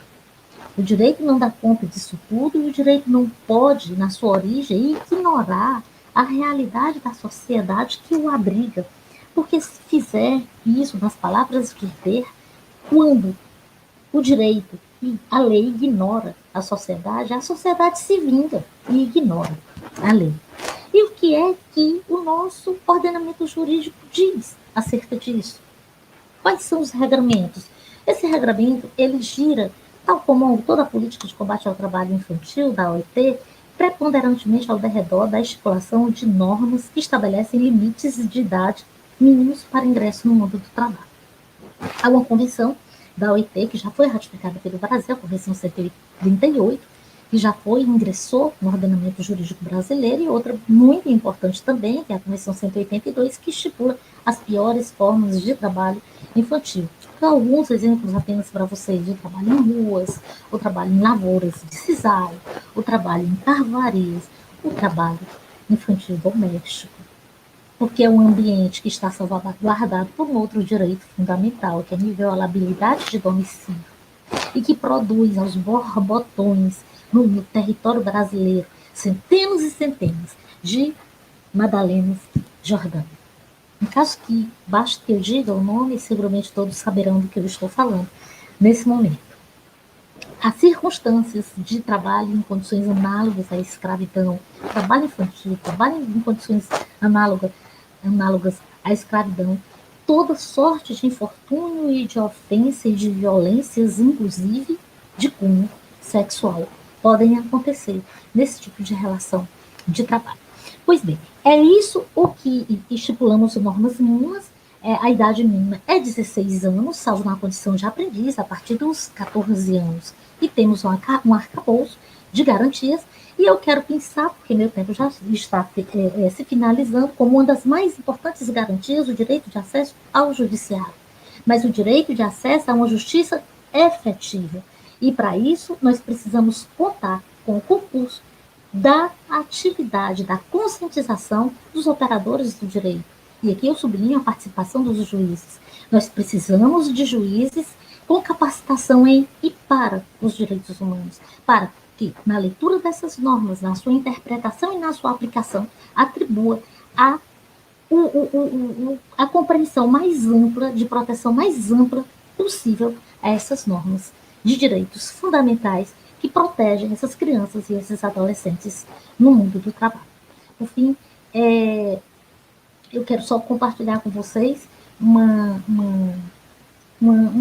O direito não dá conta disso tudo e o direito não pode, na sua origem, ignorar a realidade da sociedade que o abriga. Porque se fizer isso, nas palavras de Ver, quando o direito e a lei ignora a sociedade se vinga e ignora a lei. E o que é que o nosso ordenamento jurídico diz acerca disso? Quais são os regramentos? Esse regramento, ele gira, tal como toda a política de combate ao trabalho infantil da OIT, preponderantemente ao derredor da estipulação de normas que estabelecem limites de idade mínimos para ingresso no mundo do trabalho. Há uma convenção da OIT, que já foi ratificada pelo Brasil, a Convenção 138, que já ingressou no ordenamento jurídico brasileiro, e outra muito importante também, que é a Convenção 182, que estipula as piores formas de trabalho infantil. Então, alguns exemplos apenas para vocês: o trabalho em ruas, o trabalho em lavouras de sisal, o trabalho em carvoarias, o trabalho infantil doméstico, porque é um ambiente que está salvaguardado por um outro direito fundamental, que é a inviolabilidade de domicílio, e que produz aos borbotões no território brasileiro centenas e centenas de Madalenas Jordão. Em caso que basta que eu diga o nome, seguramente todos saberão do que eu estou falando nesse momento. Há circunstâncias de trabalho em condições análogas à escravidão, trabalho infantil, trabalho em condições análogas à escravidão, toda sorte de infortúnio e de ofensa e de violências, inclusive de cunho sexual, podem acontecer nesse tipo de relação de trabalho. Pois bem, é isso o que estipulamos normas mínimas. A idade mínima é 16 anos, salvo na condição de aprendiz, a partir dos 14 anos. E temos um arcabouço de garantias. E eu quero pensar, porque meu tempo já está se finalizando, como uma das mais importantes garantias, o direito de acesso ao judiciário. Mas o direito de acesso a uma justiça efetiva. E para isso, nós precisamos contar com o concurso da atividade, da conscientização dos operadores do direito. E aqui eu sublinho a participação dos juízes. Nós precisamos de juízes com capacitação em e para os direitos humanos, para que, na leitura dessas normas, na sua interpretação e na sua aplicação, atribua a compreensão mais ampla, de proteção mais ampla possível a essas normas de direitos fundamentais que protegem essas crianças e esses adolescentes no mundo do trabalho. Por fim, eu quero só compartilhar com vocês uma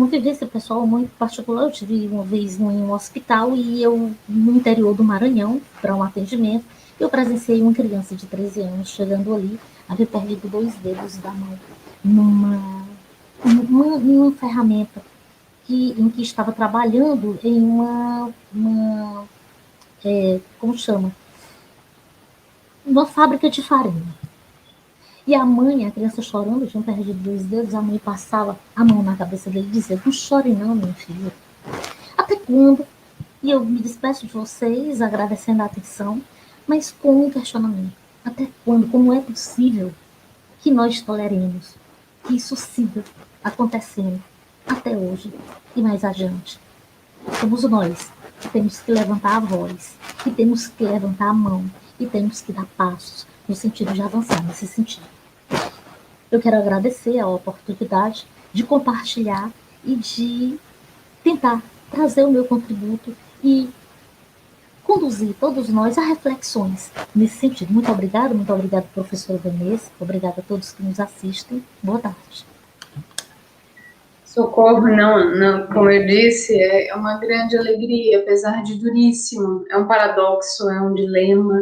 vivência pessoal muito particular. Eu tive uma vez em um hospital e eu, no interior do Maranhão, para um atendimento, eu presenciei uma criança de 13 anos chegando ali, havia perdido 2 dedos da mão numa ferramenta em que estava trabalhando em como chama? Uma fábrica de farinha. E a criança chorando, tinha perdido 2 dedos, a mãe passava a mão na cabeça dele e dizia: não chore não, meu filho. Até quando? E eu me despeço de vocês, agradecendo a atenção, mas com um questionamento. Até quando? Como é possível que nós toleremos que isso siga acontecendo até hoje e mais adiante? somos nós que temos que levantar a voz, que temos que levantar a mão e temos que dar passos no sentido de avançar nesse sentido. Eu quero agradecer a oportunidade de compartilhar e de tentar trazer o meu contributo e conduzir todos nós a reflexões nesse sentido. Muito obrigada, professora Vanessa, obrigada a todos que nos assistem. Boa tarde. Socorro, não, como eu disse, é uma grande alegria, apesar de duríssimo. É um paradoxo, é um dilema,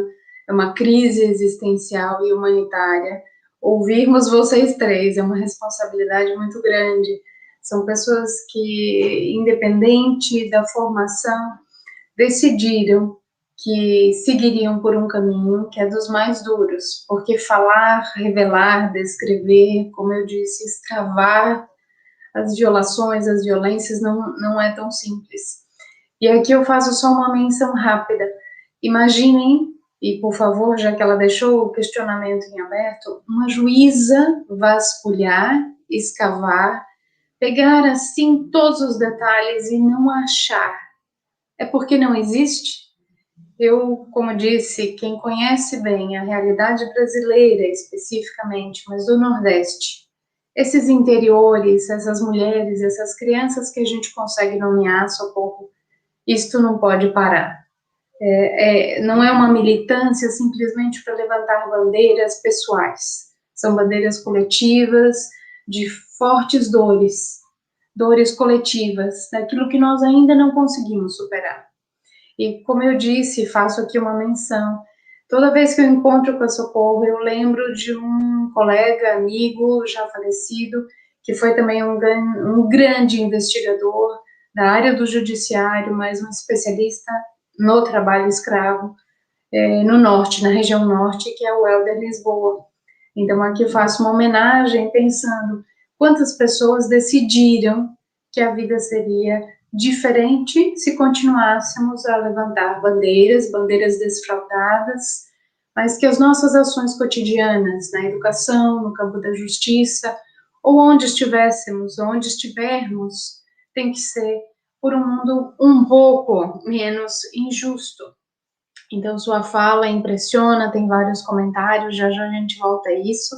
é uma crise existencial e humanitária. Ouvirmos vocês três é uma responsabilidade muito grande. São pessoas que, independente da formação, decidiram que seguiriam por um caminho que é dos mais duros, porque falar, revelar, descrever, como eu disse, escavar as violações, as violências, não é tão simples. E aqui eu faço só uma menção rápida. Imaginem, e por favor, já que ela deixou o questionamento em aberto, uma juíza vasculhar, escavar, pegar assim todos os detalhes e não achar. É porque não existe? Eu, como disse, quem conhece bem a realidade brasileira especificamente, mas do Nordeste, esses interiores, essas mulheres, essas crianças que a gente consegue nomear, Socorro, isto não pode parar. Não é uma militância simplesmente para levantar bandeiras pessoais, são bandeiras coletivas de fortes dores coletivas, daquilo que nós ainda não conseguimos superar. E como eu disse, faço aqui uma menção, toda vez que eu encontro com a Socorro, eu lembro de um colega, amigo, já falecido, que foi também um grande investigador da área do judiciário, mas um especialista no trabalho escravo, no norte, na região norte, que é o Helder Lisboa. Então, aqui eu faço uma homenagem pensando quantas pessoas decidiram que a vida seria diferente se continuássemos a levantar bandeiras desfraudadas, mas que as nossas ações cotidianas, na educação, no campo da justiça, ou onde estivéssemos, onde estivermos, tem que ser por um mundo um pouco menos injusto. Então, sua fala impressiona, tem vários comentários, já a gente volta a isso,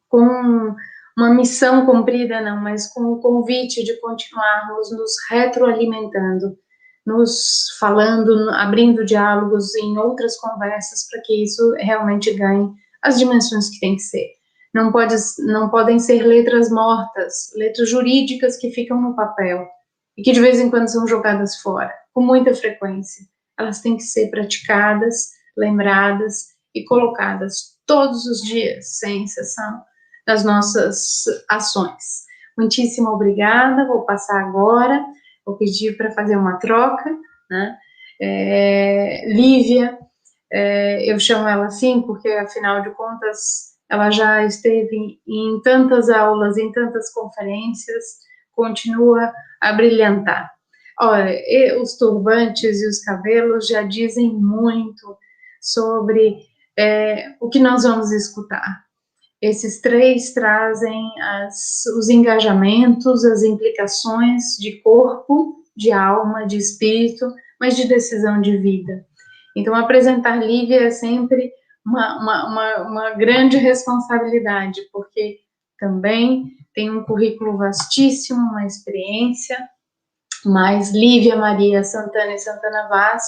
com uma missão cumprida, não, mas com o convite de continuarmos nos retroalimentando, nos falando, abrindo diálogos em outras conversas para que isso realmente ganhe as dimensões que tem que ser. Não podem ser letras mortas, letras jurídicas que ficam no papel e que de vez em quando são jogadas fora, com muita frequência. Elas têm que ser praticadas, lembradas e colocadas todos os dias, sem exceção, nas nossas ações. Muitíssimo obrigada, vou passar agora, vou pedir para fazer uma troca, né? Lívia, eu chamo ela assim porque, afinal de contas, ela já esteve em tantas aulas, em tantas conferências, continua a brilhantar. Olha, os turbantes e os cabelos já dizem muito sobre o que nós vamos escutar. Esses três trazem os engajamentos, as implicações de corpo, de alma, de espírito, mas de decisão de vida. Então, apresentar Lívia é sempre uma grande responsabilidade, porque também tem um currículo vastíssimo, uma experiência, mas Lívia Maria Santana e Santana Vaz,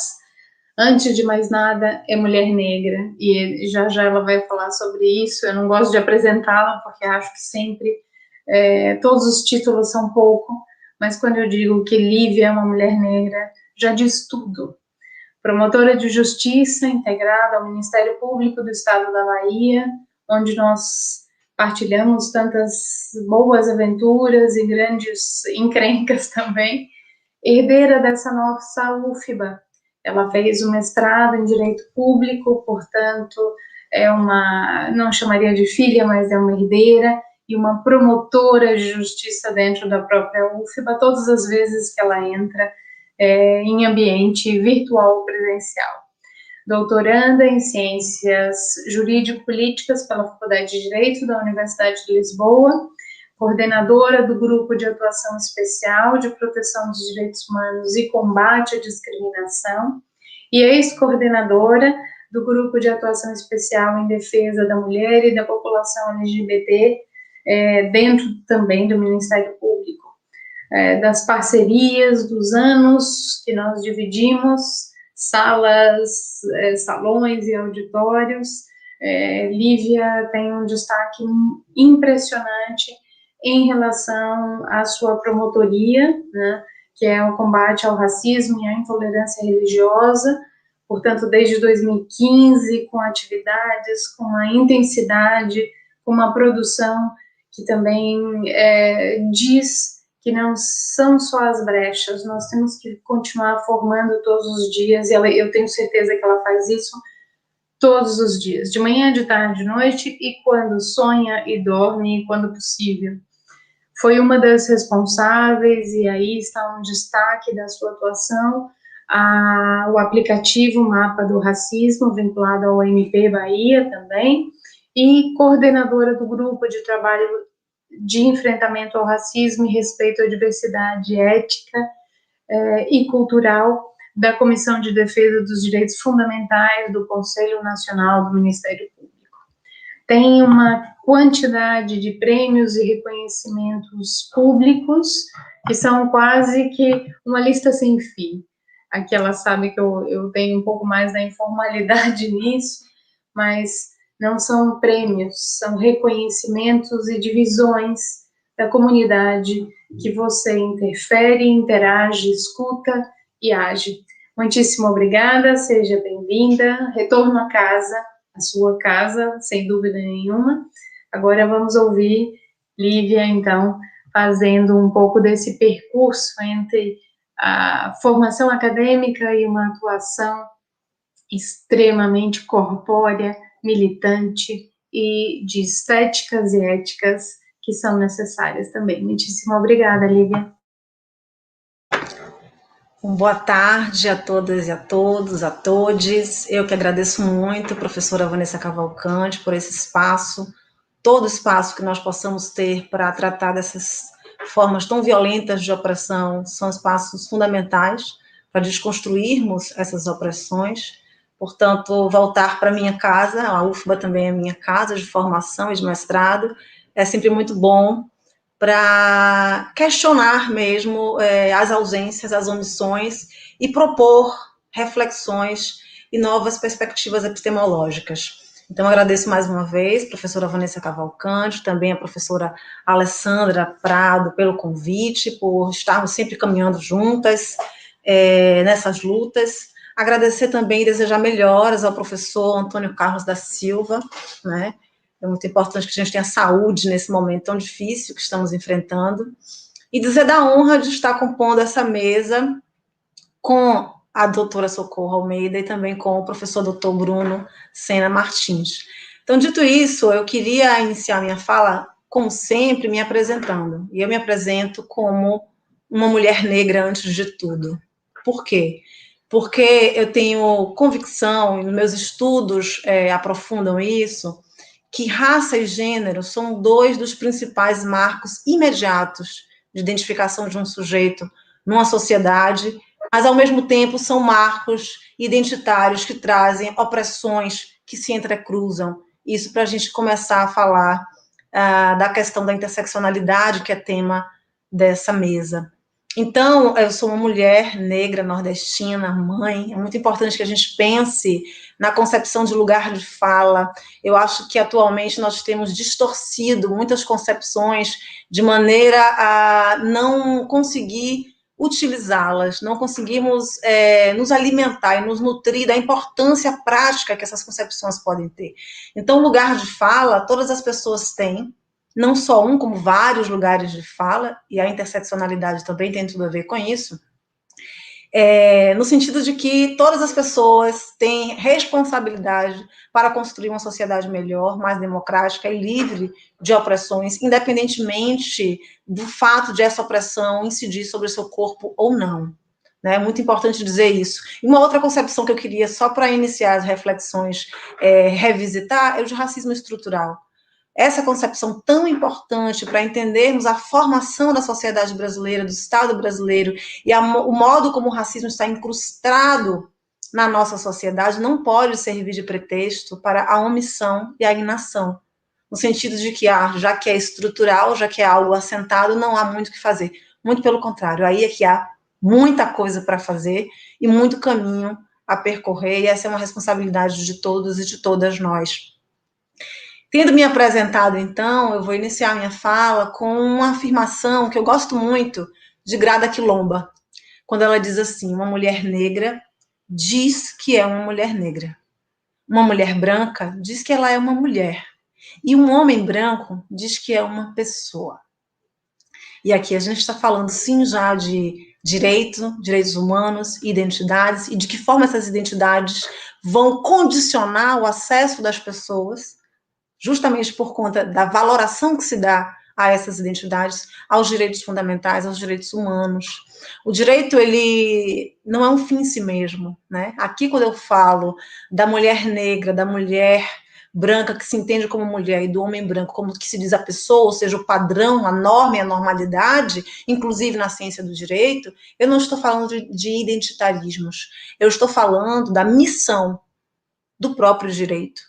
antes de mais nada, é mulher negra, e já ela vai falar sobre isso. Eu não gosto de apresentá-la, porque acho que sempre todos os títulos são pouco, mas quando eu digo que Lívia é uma mulher negra, já diz tudo. Promotora de Justiça, integrada ao Ministério Público do Estado da Bahia, onde nós partilhamos tantas boas aventuras e grandes encrencas também, herdeira dessa nossa UFBA. Ela fez um mestrado em Direito Público, portanto, não chamaria de filha, mas é uma herdeira, e uma promotora de justiça dentro da própria UFBA, todas as vezes que ela entra em ambiente virtual ou presencial. Doutoranda em Ciências Jurídico-Políticas pela Faculdade de Direito da Universidade de Lisboa, coordenadora do Grupo de Atuação Especial de Proteção dos Direitos Humanos e Combate à Discriminação, e ex-coordenadora do Grupo de Atuação Especial em Defesa da Mulher e da População LGBT, dentro também do Ministério Público. Das parcerias, dos anos que nós dividimos, salas, salões e auditórios, Lívia tem um destaque impressionante em relação à sua promotoria, né, que é o combate ao racismo e à intolerância religiosa, portanto, desde 2015, com atividades, com uma intensidade, com uma produção que também diz que não são só as brechas, nós temos que continuar formando todos os dias, e eu tenho certeza que ela faz isso todos os dias, de manhã, de tarde, de noite, e quando sonha e dorme, quando possível. Foi uma das responsáveis, e aí está um destaque da sua atuação, o aplicativo Mapa do Racismo, vinculado ao MP Bahia também, e coordenadora do grupo de trabalho de enfrentamento ao racismo e respeito à diversidade ética e cultural da Comissão de Defesa dos Direitos Fundamentais do Conselho Nacional do Ministério Público. Tem uma quantidade de prêmios e reconhecimentos públicos que são quase que uma lista sem fim. Aqui ela sabe que eu tenho um pouco mais da informalidade nisso, mas não são prêmios, são reconhecimentos e divisões da comunidade que você interfere, interage, escuta e age. Muitíssimo obrigada, seja bem-vinda, retorno à casa, a sua casa, sem dúvida nenhuma. Agora vamos ouvir Lívia, então, fazendo um pouco desse percurso entre a formação acadêmica e uma atuação extremamente corpórea, militante e de estéticas e éticas que são necessárias também. Muitíssimo obrigada, Lívia. Boa tarde a todas e a todos, a todes. Eu que agradeço muito, professora Vanessa Cavalcante, por esse espaço, todo espaço que nós possamos ter para tratar dessas formas tão violentas de opressão, são espaços fundamentais para desconstruirmos essas opressões. Portanto, voltar para a minha casa, a UFBA também é minha casa de formação e de mestrado, é sempre muito bom para questionar mesmo as ausências, as omissões e propor reflexões e novas perspectivas epistemológicas. Então, agradeço mais uma vez a professora Vanessa Cavalcante, também a professora Alessandra Prado pelo convite, por estarmos sempre caminhando juntas nessas lutas. Agradecer também e desejar melhoras ao professor Antônio Carlos da Silva, né? É muito importante que a gente tenha saúde nesse momento tão difícil que estamos enfrentando. E dizer da honra de estar compondo essa mesa com a doutora Socorro Almeida e também com o professor doutor Bruno Sena Martins. Então, dito isso, eu queria iniciar minha fala, como sempre, me apresentando. E eu me apresento como uma mulher negra antes de tudo. Por quê? Porque eu tenho convicção, e nos meus estudos aprofundam isso, que raça e gênero são dois dos principais marcos imediatos de identificação de um sujeito numa sociedade, mas, ao mesmo tempo, são marcos identitários que trazem opressões que se entrecruzam. Isso para a gente começar a falar da questão da interseccionalidade, que é tema dessa mesa. Então, eu sou uma mulher negra, nordestina, mãe. É muito importante que a gente pense na concepção de lugar de fala. Eu acho que, atualmente, nós temos distorcido muitas concepções de maneira a não conseguir utilizá-las, não conseguimos nos alimentar e nos nutrir da importância prática que essas concepções podem ter. Então, lugar de fala, todas as pessoas têm, não só um, como vários lugares de fala, e a interseccionalidade também tem tudo a ver com isso, no sentido de que todas as pessoas têm responsabilidade para construir uma sociedade melhor, mais democrática e livre de opressões, independentemente do fato de essa opressão incidir sobre o seu corpo ou não. É muito importante dizer isso. E uma outra concepção que eu queria, só para iniciar as reflexões, revisitar, é o de racismo estrutural. essa concepção tão importante para entendermos a formação da sociedade brasileira, do Estado brasileiro, e o modo como o racismo está incrustado na nossa sociedade, não pode servir de pretexto para a omissão e a inação, no sentido de que, já que é estrutural, já que é algo assentado, não há muito o que fazer. Muito pelo contrário, aí é que há muita coisa para fazer e muito caminho a percorrer, e essa é uma responsabilidade de todos e de todas nós. Tendo me apresentado, então, eu vou iniciar minha fala com uma afirmação que eu gosto muito de Grada Quilomba, quando ela diz assim: uma mulher negra diz que é uma mulher negra. Uma mulher branca diz que ela é uma mulher. E um homem branco diz que é uma pessoa. E aqui a gente está falando, sim, já de direitos humanos, identidades, e de que forma essas identidades vão condicionar o acesso das pessoas, justamente por conta da valoração que se dá a essas identidades, aos direitos fundamentais, aos direitos humanos. O direito, ele não é um fim em si mesmo, né? Aqui, quando eu falo da mulher negra, da mulher branca que se entende como mulher e do homem branco como que se diz a pessoa, ou seja, o padrão, a norma e a normalidade, inclusive na ciência do direito, eu não estou falando de identitarismos, eu estou falando da missão do próprio direito.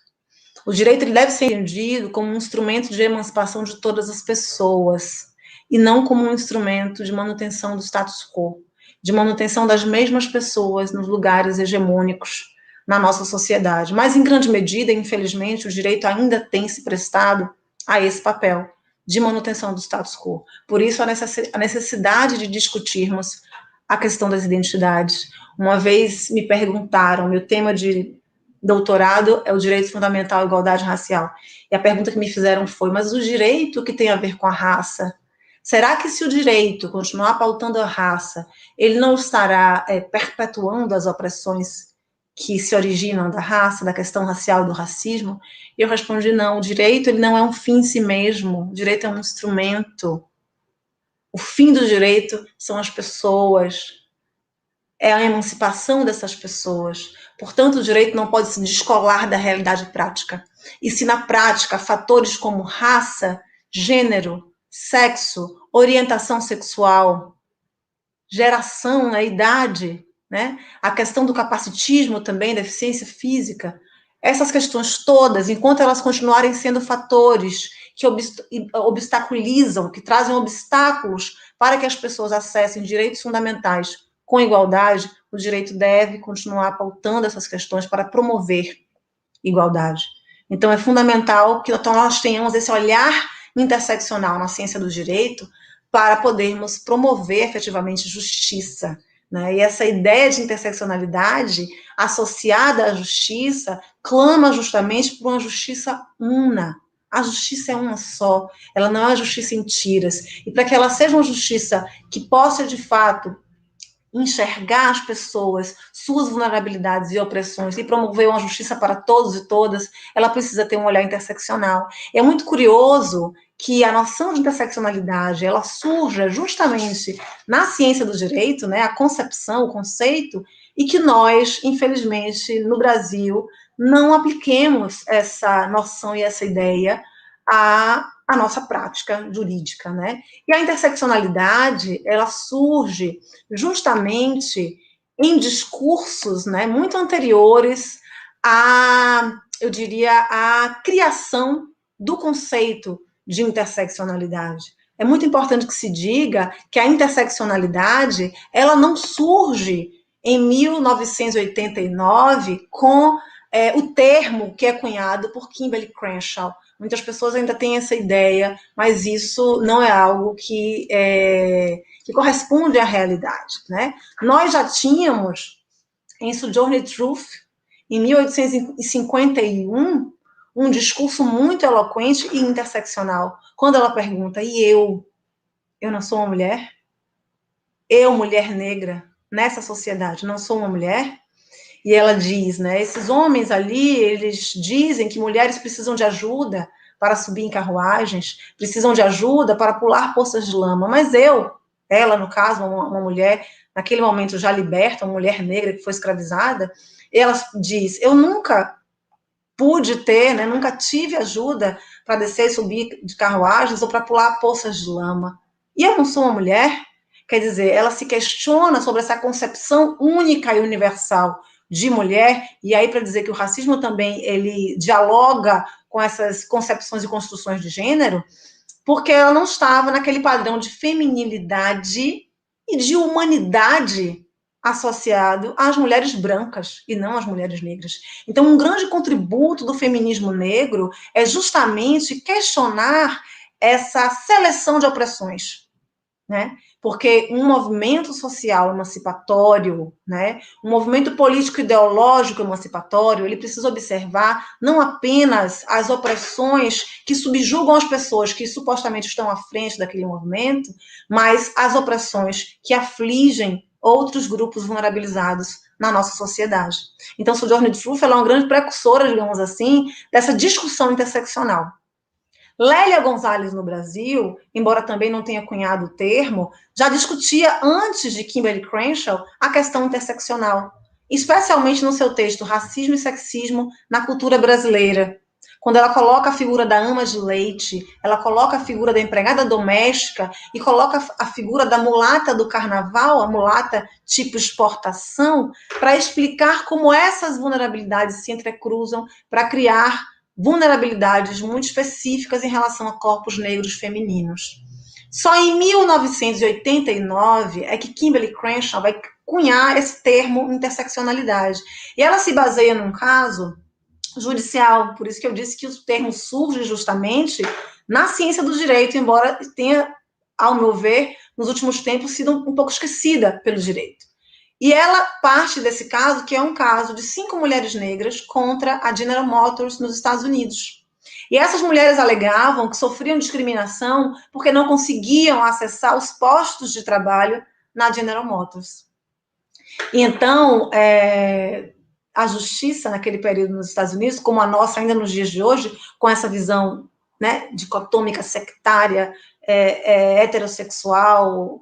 O direito, ele deve ser entendido como um instrumento de emancipação de todas as pessoas, e não como um instrumento de manutenção do status quo, de manutenção das mesmas pessoas nos lugares hegemônicos na nossa sociedade. Mas, em grande medida, infelizmente, o direito ainda tem se prestado a esse papel de manutenção do status quo. Por isso, a necessidade de discutirmos a questão das identidades. Uma vez me perguntaram, meu tema de doutorado é o direito fundamental à igualdade racial. E a pergunta que me fizeram foi: mas o direito que tem a ver com a raça, será que se o direito continuar pautando a raça, ele não estará perpetuando as opressões que se originam da raça, da questão racial e do racismo? E eu respondi: não, o direito, ele não é um fim em si mesmo, o direito é um instrumento. O fim do direito são as pessoas, é a emancipação dessas pessoas. Portanto, o direito não pode se descolar da realidade prática. E se na prática fatores como raça, gênero, sexo, orientação sexual, geração, a idade, né, a questão do capacitismo também, da eficiência física, essas questões todas, enquanto elas continuarem sendo fatores que obstaculizam, que trazem obstáculos para que as pessoas acessem direitos fundamentais com igualdade, o direito deve continuar pautando essas questões para promover igualdade. Então, é fundamental que nós tenhamos esse olhar interseccional na ciência do direito para podermos promover efetivamente justiça, né? E essa ideia de interseccionalidade associada à justiça clama justamente por uma justiça una. A justiça é uma só, ela não é uma justiça em tiras. E para que ela seja uma justiça que possa, de fato, enxergar as pessoas, suas vulnerabilidades e opressões e promover uma justiça para todos e todas, ela precisa ter um olhar interseccional. É muito curioso que a noção de interseccionalidade, ela surja justamente na ciência do direito, né, a concepção, o conceito, e que nós, infelizmente, no Brasil, não apliquemos essa noção e essa ideia à nossa prática jurídica, né? E a interseccionalidade, ela surge justamente em discursos, né, muito anteriores eu diria, à criação do conceito de interseccionalidade. É muito importante que se diga que a interseccionalidade, ela não surge em 1989 com o termo que é cunhado por Kimberly Crenshaw. Muitas pessoas ainda têm essa ideia, mas isso não é algo que corresponde à realidade, né? Nós já tínhamos, em Sojourner Truth, em 1851, um discurso muito eloquente e interseccional, quando ela pergunta: e eu? Eu não sou uma mulher? Eu, mulher negra, nessa sociedade, não sou uma mulher? E ela diz, né, esses homens ali, eles dizem que mulheres precisam de ajuda para subir em carruagens, precisam de ajuda para pular poças de lama, mas ela, no caso, uma mulher, naquele momento já liberta, uma mulher negra que foi escravizada, ela diz: eu nunca pude ter, né, nunca tive ajuda para descer e subir de carruagens ou para pular poças de lama. E eu não sou uma mulher? Quer dizer, ela se questiona sobre essa concepção única e universal de mulher, e aí para dizer que o racismo também, ele dialoga com essas concepções e construções de gênero, porque ela não estava naquele padrão de feminilidade e de humanidade associado às mulheres brancas e não às mulheres negras. Então, um grande contributo do feminismo negro é justamente questionar essa seleção de opressões, né? Porque um movimento social emancipatório, né, um movimento político ideológico emancipatório, ele precisa observar não apenas as opressões que subjugam as pessoas que supostamente estão à frente daquele movimento, mas as opressões que afligem outros grupos vulnerabilizados na nossa sociedade. Então, Sojourner Truth, ela é uma grande precursora, digamos assim, dessa discussão interseccional. Lélia Gonzalez, no Brasil, embora também não tenha cunhado o termo, já discutia antes de Kimberly Crenshaw a questão interseccional, especialmente no seu texto Racismo e Sexismo na Cultura Brasileira, quando ela coloca a figura da ama de leite, ela coloca a figura da empregada doméstica e coloca a figura da mulata do carnaval, a mulata tipo exportação, para explicar como essas vulnerabilidades se entrecruzam para criar vulnerabilidades muito específicas em relação a corpos negros femininos. Só em 1989 é que Kimberly Crenshaw vai cunhar esse termo interseccionalidade. E ela se baseia num caso judicial, por isso que eu disse que o termo surge justamente na ciência do direito, embora tenha, ao meu ver, nos últimos tempos sido um pouco esquecida pelo direito. E ela parte desse caso, que é um caso de 5 mulheres negras contra a General Motors nos Estados Unidos. E essas mulheres alegavam que sofriam discriminação porque não conseguiam acessar os postos de trabalho na General Motors. E então, a justiça naquele período nos Estados Unidos, como a nossa ainda nos dias de hoje, com essa visão, né, dicotômica, sectária, heterossexual,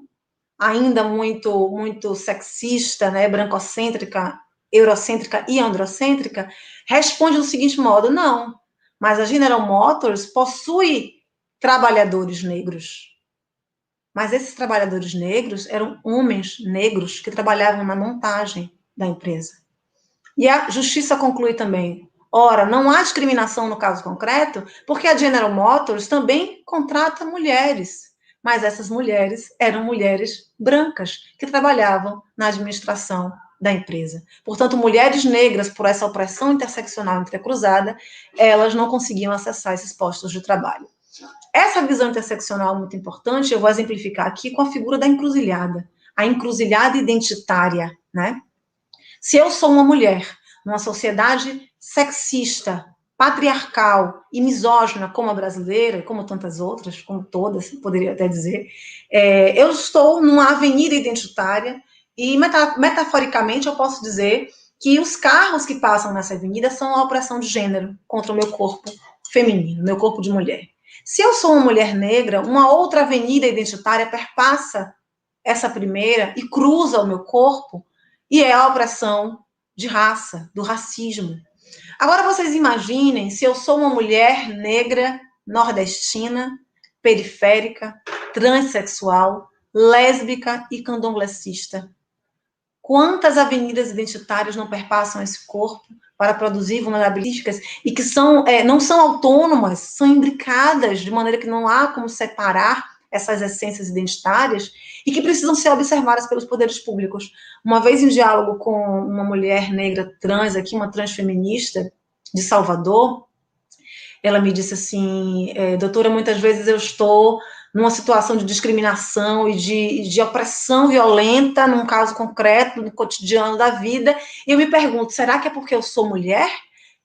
ainda muito sexista, né, brancocêntrica, eurocêntrica e androcêntrica, responde do seguinte modo: não, mas a General Motors possui trabalhadores negros. Mas esses trabalhadores negros eram homens negros que trabalhavam na montagem da empresa. E a justiça conclui também: ora, não há discriminação no caso concreto, porque a General Motors também contrata mulheres. Mas essas mulheres eram mulheres brancas que trabalhavam na administração da empresa. Portanto, mulheres negras, por essa opressão interseccional entrecruzada, elas não conseguiam acessar esses postos de trabalho. Essa visão interseccional muito importante, eu vou exemplificar aqui com a figura da encruzilhada, a encruzilhada identitária, né? Se eu sou uma mulher numa sociedade sexista, patriarcal e misógina como a brasileira, como tantas outras, como todas, poderia até dizer, eu estou numa avenida identitária e, metaforicamente, eu posso dizer que os carros que passam nessa avenida são a opressão de gênero contra o meu corpo feminino, meu corpo de mulher. Se eu sou uma mulher negra, uma outra avenida identitária perpassa essa primeira e cruza o meu corpo, e é a opressão de raça, do racismo. Agora vocês imaginem se eu sou uma mulher negra, nordestina, periférica, transexual, lésbica e candomblessista. Quantas avenidas identitárias não perpassam esse corpo para produzir vulnerabilidades e que não são autônomas, são imbricadas, de maneira que não há como separar essas essências identitárias e que precisam ser observadas pelos poderes públicos. Uma vez em diálogo com uma mulher negra trans aqui, uma transfeminista de Salvador, ela me disse assim: doutora, muitas vezes eu estou numa situação de discriminação e de opressão violenta, num caso concreto, no cotidiano da vida, e eu me pergunto, será que é porque eu sou mulher?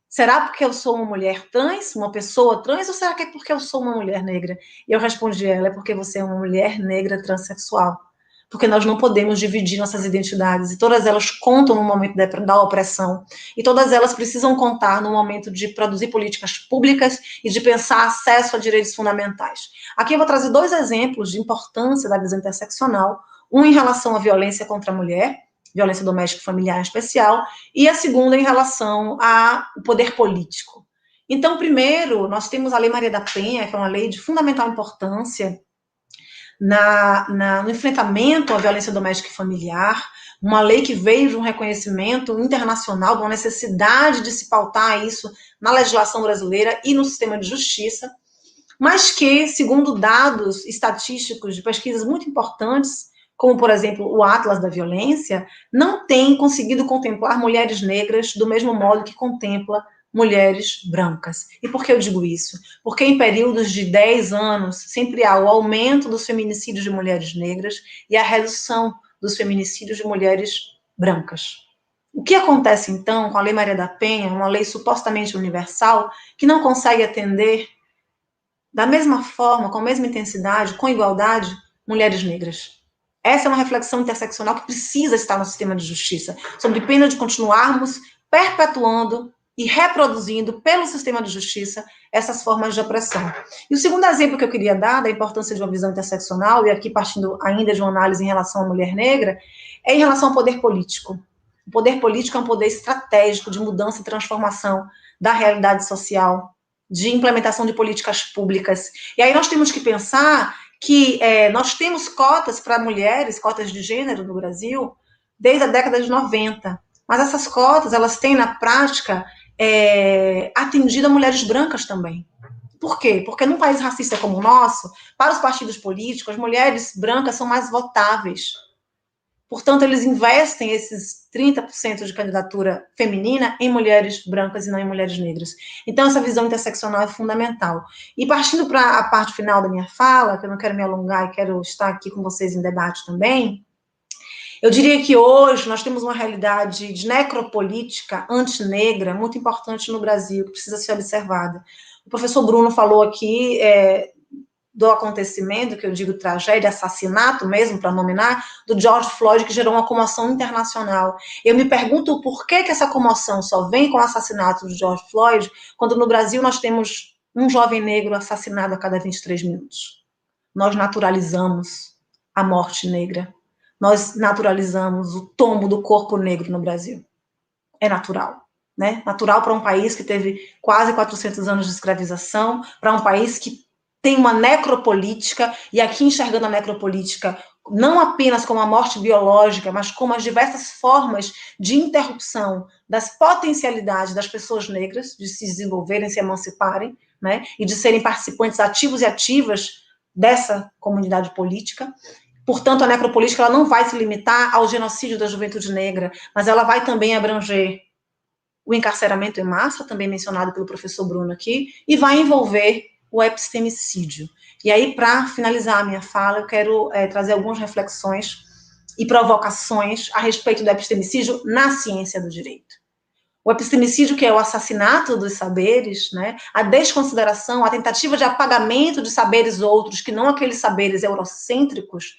Será porque eu sou uma mulher trans, uma pessoa trans, ou será que é porque eu sou uma mulher negra? E eu respondi a ela: é porque você é uma mulher negra transexual. Porque nós não podemos dividir nossas identidades, e todas elas contam no momento da opressão, e todas elas precisam contar no momento de produzir políticas públicas e de pensar acesso a direitos fundamentais. Aqui eu vou trazer 2 exemplos de importância da visão interseccional, um em relação à violência contra a mulher, violência doméstica e familiar em especial, e a segunda em relação ao poder político. Então, primeiro, nós temos a Lei Maria da Penha, que é uma lei de fundamental importância no enfrentamento à violência doméstica e familiar, uma lei que veio de um reconhecimento internacional, de uma necessidade de se pautar isso na legislação brasileira e no sistema de justiça, mas que, segundo dados estatísticos de pesquisas muito importantes, como, por exemplo, o Atlas da Violência, não tem conseguido contemplar mulheres negras do mesmo modo que contempla mulheres brancas. E por que eu digo isso? Porque em períodos de 10 anos, sempre há o aumento dos feminicídios de mulheres negras e a redução dos feminicídios de mulheres brancas. O que acontece, então, com a Lei Maria da Penha, uma lei supostamente universal, que não consegue atender da mesma forma, com a mesma intensidade, com igualdade, mulheres negras? Essa é uma reflexão interseccional que precisa estar no sistema de justiça, sob pena de continuarmos perpetuando e reproduzindo pelo sistema de justiça essas formas de opressão. E o segundo exemplo que eu queria dar da importância de uma visão interseccional, e aqui partindo ainda de uma análise em relação à mulher negra, é em relação ao poder político. O poder político é um poder estratégico de mudança e transformação da realidade social, de implementação de políticas públicas. E aí nós temos que pensar que nós temos cotas para mulheres, cotas de gênero no Brasil, desde a década de 90. Mas essas cotas, elas têm, na prática, atendido a mulheres brancas também. Por quê? Porque num país racista como o nosso, para os partidos políticos, as mulheres brancas são mais votáveis. Portanto, eles investem esses 30% de candidatura feminina em mulheres brancas e não em mulheres negras. Então, essa visão interseccional é fundamental. E partindo para a parte final da minha fala, que eu não quero me alongar e quero estar aqui com vocês em debate também, eu diria que hoje nós temos uma realidade de necropolítica antinegra muito importante no Brasil, que precisa ser observada. O professor Bruno falou aqui do acontecimento, que eu digo tragédia, assassinato mesmo, para nominar, do George Floyd, que gerou uma comoção internacional. Eu me pergunto por que essa comoção só vem com o assassinato do George Floyd, quando no Brasil nós temos um jovem negro assassinado a cada 23 minutos. Nós naturalizamos a morte negra. Nós naturalizamos o tombo do corpo negro no Brasil. É natural, né? Natural para um país que teve quase 400 anos de escravização, para um país que tem uma necropolítica, e aqui enxergando a necropolítica não apenas como a morte biológica, mas como as diversas formas de interrupção das potencialidades das pessoas negras de se desenvolverem, se emanciparem, né? E de serem participantes ativos e ativas dessa comunidade política. Portanto, a necropolítica ela não vai se limitar ao genocídio da juventude negra, mas ela vai também abranger o encarceramento em massa, também mencionado pelo professor Bruno aqui, e vai envolver o epistemicídio. E aí, para finalizar a minha fala, eu quero trazer algumas reflexões e provocações a respeito do epistemicídio na ciência do direito. O epistemicídio, que é o assassinato dos saberes, né, a desconsideração, a tentativa de apagamento de saberes outros, que não aqueles saberes eurocêntricos,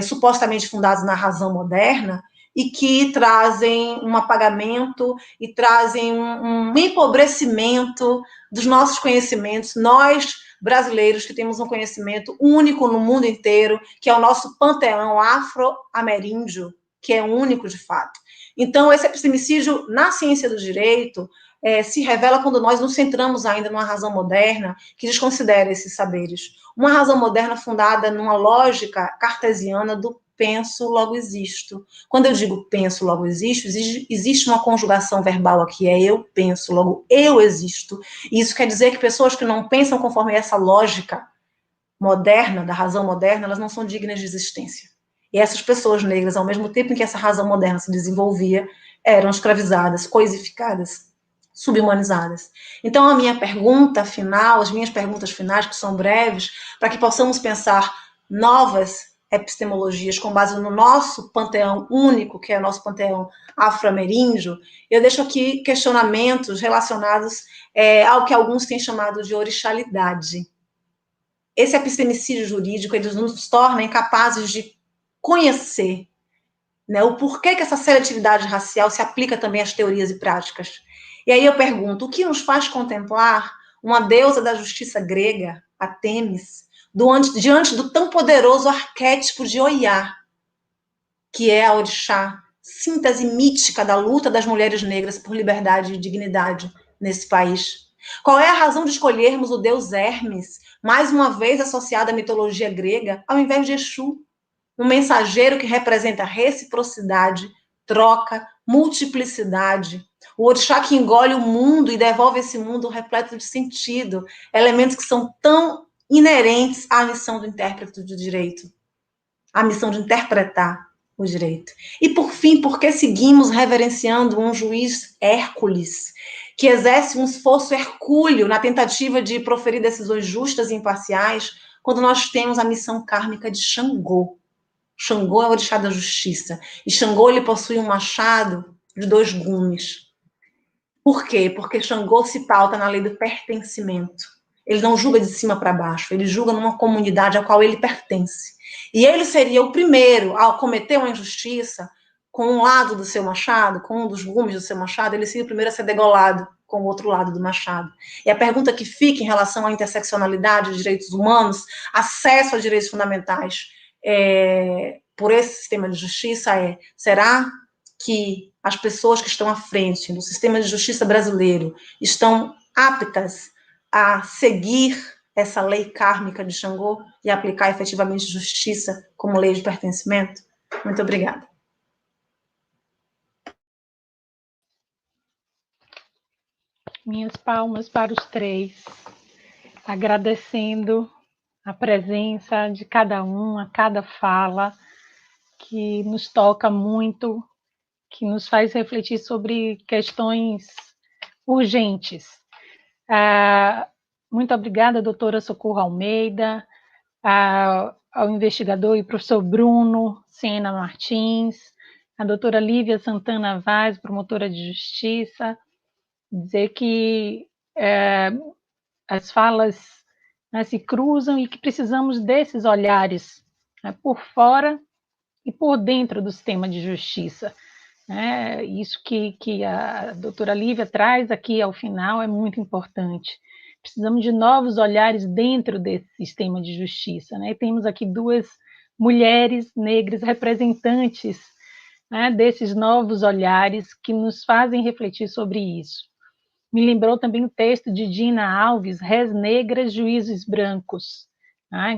supostamente fundados na razão moderna, e que trazem um apagamento e trazem um empobrecimento dos nossos conhecimentos, nós, brasileiros, que temos um conhecimento único no mundo inteiro, que é o nosso panteão afro-ameríndio, que é único de fato. Então, esse epistemicídio na ciência do direito se revela quando nós nos centramos ainda numa razão moderna que desconsidera esses saberes. Uma razão moderna fundada numa lógica cartesiana do penso, logo existo. Quando eu digo penso, logo existo, existe uma conjugação verbal aqui, é eu penso, logo eu existo. E isso quer dizer que pessoas que não pensam conforme essa lógica moderna, da razão moderna, elas não são dignas de existência. E essas pessoas negras, ao mesmo tempo em que essa razão moderna se desenvolvia, eram escravizadas, coisificadas, subhumanizadas. Então, a minha pergunta final, as minhas perguntas finais, que são breves, para que possamos pensar novas epistemologias com base no nosso panteão único, que é o nosso panteão afro-ameríndio, eu deixo aqui questionamentos relacionados ao que alguns têm chamado de orixalidade. Esse epistemicídio jurídico, ele nos torna incapazes de conhecer, né, o porquê que essa seletividade racial se aplica também às teorias e práticas. E aí eu pergunto, o que nos faz contemplar uma deusa da justiça grega, a Têmis, diante do tão poderoso arquétipo de Oiá, que é a orixá síntese mítica da luta das mulheres negras por liberdade e dignidade nesse país? Qual é a razão de escolhermos o deus Hermes, mais uma vez associado à mitologia grega, ao invés de Exu, um mensageiro que representa reciprocidade, troca, multiplicidade, o orixá que engole o mundo e devolve esse mundo repleto de sentido, elementos que são tão inerentes à missão do intérprete do direito, à missão de interpretar o direito. E, por fim, por que seguimos reverenciando um juiz Hércules, que exerce um esforço hercúleo na tentativa de proferir decisões justas e imparciais, quando nós temos a missão kármica de Xangô? Xangô é o orixá da justiça, e Xangô ele possui um machado de 2 gumes. Por quê? Porque Xangô se pauta na lei do pertencimento. Ele não julga de cima para baixo, ele julga numa comunidade a qual ele pertence. E ele seria o primeiro a cometer uma injustiça com um lado do seu machado, com um dos gumes do seu machado, ele seria o primeiro a ser degolado com o outro lado do machado. E a pergunta que fica em relação à interseccionalidade de direitos humanos, acesso a direitos fundamentais, por esse sistema de justiça será que as pessoas que estão à frente do sistema de justiça brasileiro estão aptas a seguir essa lei kármica de Xangô e aplicar efetivamente justiça como lei de pertencimento? Muito obrigada. Minhas palmas para os 3, agradecendo a presença de cada um, a cada fala, que nos toca muito, que nos faz refletir sobre questões urgentes. Muito obrigada, doutora Socorro Almeida, ao investigador e professor Bruno Sena Martins, a doutora Lívia Santana Vaz, promotora de justiça, dizer que as falas se cruzam e que precisamos desses olhares por fora e por dentro do sistema de justiça. Isso que a doutora Lívia traz aqui ao final é muito importante. Precisamos de novos olhares dentro desse sistema de justiça. E temos aqui 2 mulheres negras representantes desses novos olhares que nos fazem refletir sobre isso. Me lembrou também o texto de Dina Alves, Rés Negras, Juízes Brancos,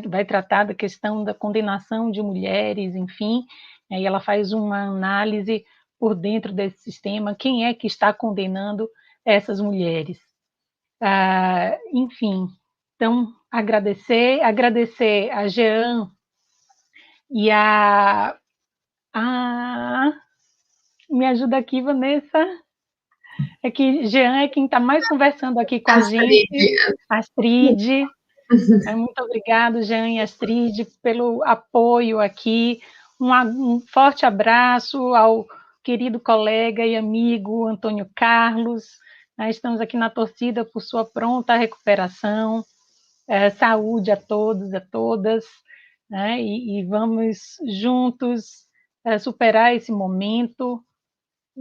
que vai tratar da questão da condenação de mulheres, enfim, e ela faz uma análise por dentro desse sistema, quem é que está condenando essas mulheres. Enfim, então, agradecer a Jean e me ajuda aqui, Vanessa. É que Jean é quem está mais conversando aqui com a gente, Astrid. Muito obrigada, Jean e Astrid, pelo apoio aqui. Um forte abraço ao querido colega e amigo Antônio Carlos. Estamos aqui na torcida por sua pronta recuperação. Saúde a todos, a todas. E vamos juntos superar esse momento.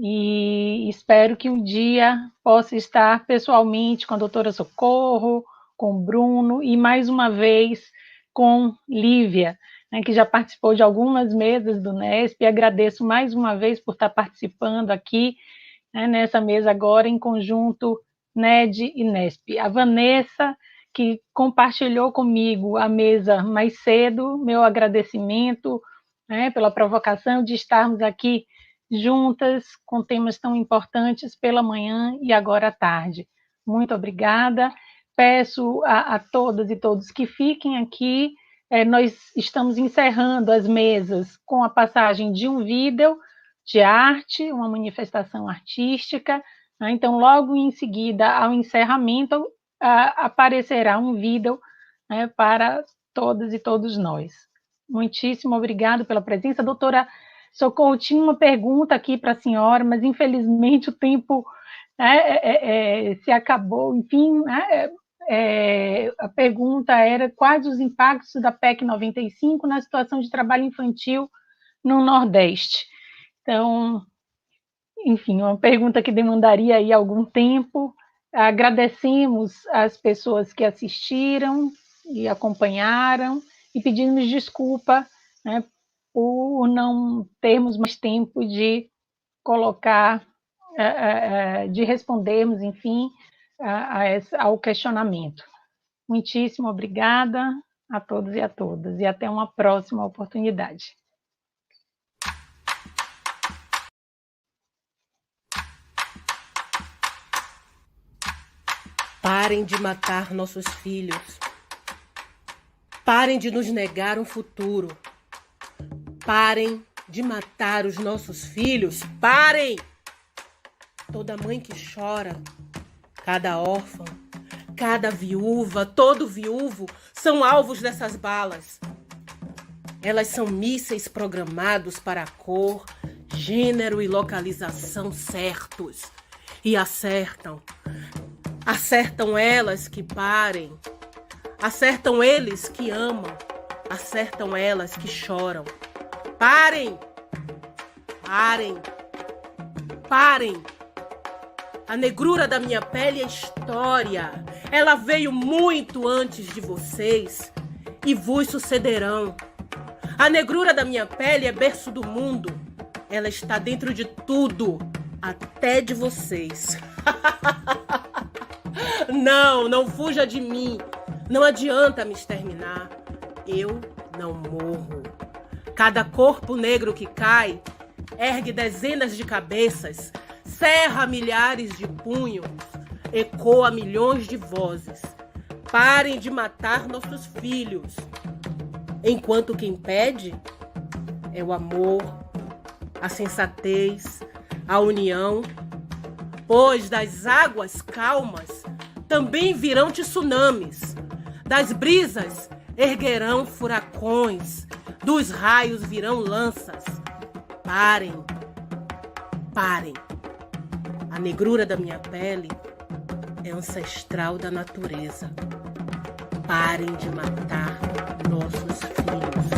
E espero que um dia possa estar pessoalmente com a doutora Socorro, com o Bruno e, mais uma vez, com Lívia, que já participou de algumas mesas do NESP, e agradeço mais uma vez por estar participando aqui, nessa mesa agora, em conjunto NED e NESP. A Vanessa, que compartilhou comigo a mesa mais cedo, meu agradecimento pela provocação de estarmos aqui juntas, com temas tão importantes pela manhã e agora à tarde. Muito obrigada. Peço a todas e todos que fiquem aqui. Nós estamos encerrando as mesas com a passagem de um vídeo de arte, uma manifestação artística. Então, logo em seguida, ao encerramento, aparecerá um vídeo para todas e todos nós. Muitíssimo obrigado pela presença. Doutora Socorro, tinha uma pergunta aqui para a senhora, mas infelizmente o tempo se acabou. Enfim, a pergunta era quais os impactos da PEC 95 na situação de trabalho infantil no Nordeste. Então, enfim, uma pergunta que demandaria aí algum tempo. Agradecemos às pessoas que assistiram e acompanharam e pedimos desculpa por não termos mais tempo de colocar, de respondermos, enfim, ao questionamento. Muitíssimo obrigada a todos e a todas, e até uma próxima oportunidade. Parem de matar nossos filhos. Parem de nos negar um futuro. Parem de matar os nossos filhos. Parem! Toda mãe que chora, cada órfã, cada viúva, todo viúvo são alvos dessas balas. Elas são mísseis programados para a cor, gênero e localização certos. E acertam. Acertam elas que parem. Acertam eles que amam. Acertam elas que choram. Parem! Parem! Parem! A negrura da minha pele é história. Ela veio muito antes de vocês e vos sucederão. A negrura da minha pele é berço do mundo. Ela está dentro de tudo, até de vocês. Não fuja de mim. Não adianta me exterminar. Eu não morro. Cada corpo negro que cai ergue dezenas de cabeças, cerra milhares de punhos, ecoa milhões de vozes. Parem de matar nossos filhos. Enquanto quem pede é o amor, a sensatez, a união. Pois das águas calmas também virão tsunamis. Das brisas erguerão furacões. Dos raios virão lanças. Parem. Parem. A negrura da minha pele é ancestral da natureza. Parem de matar nossos filhos.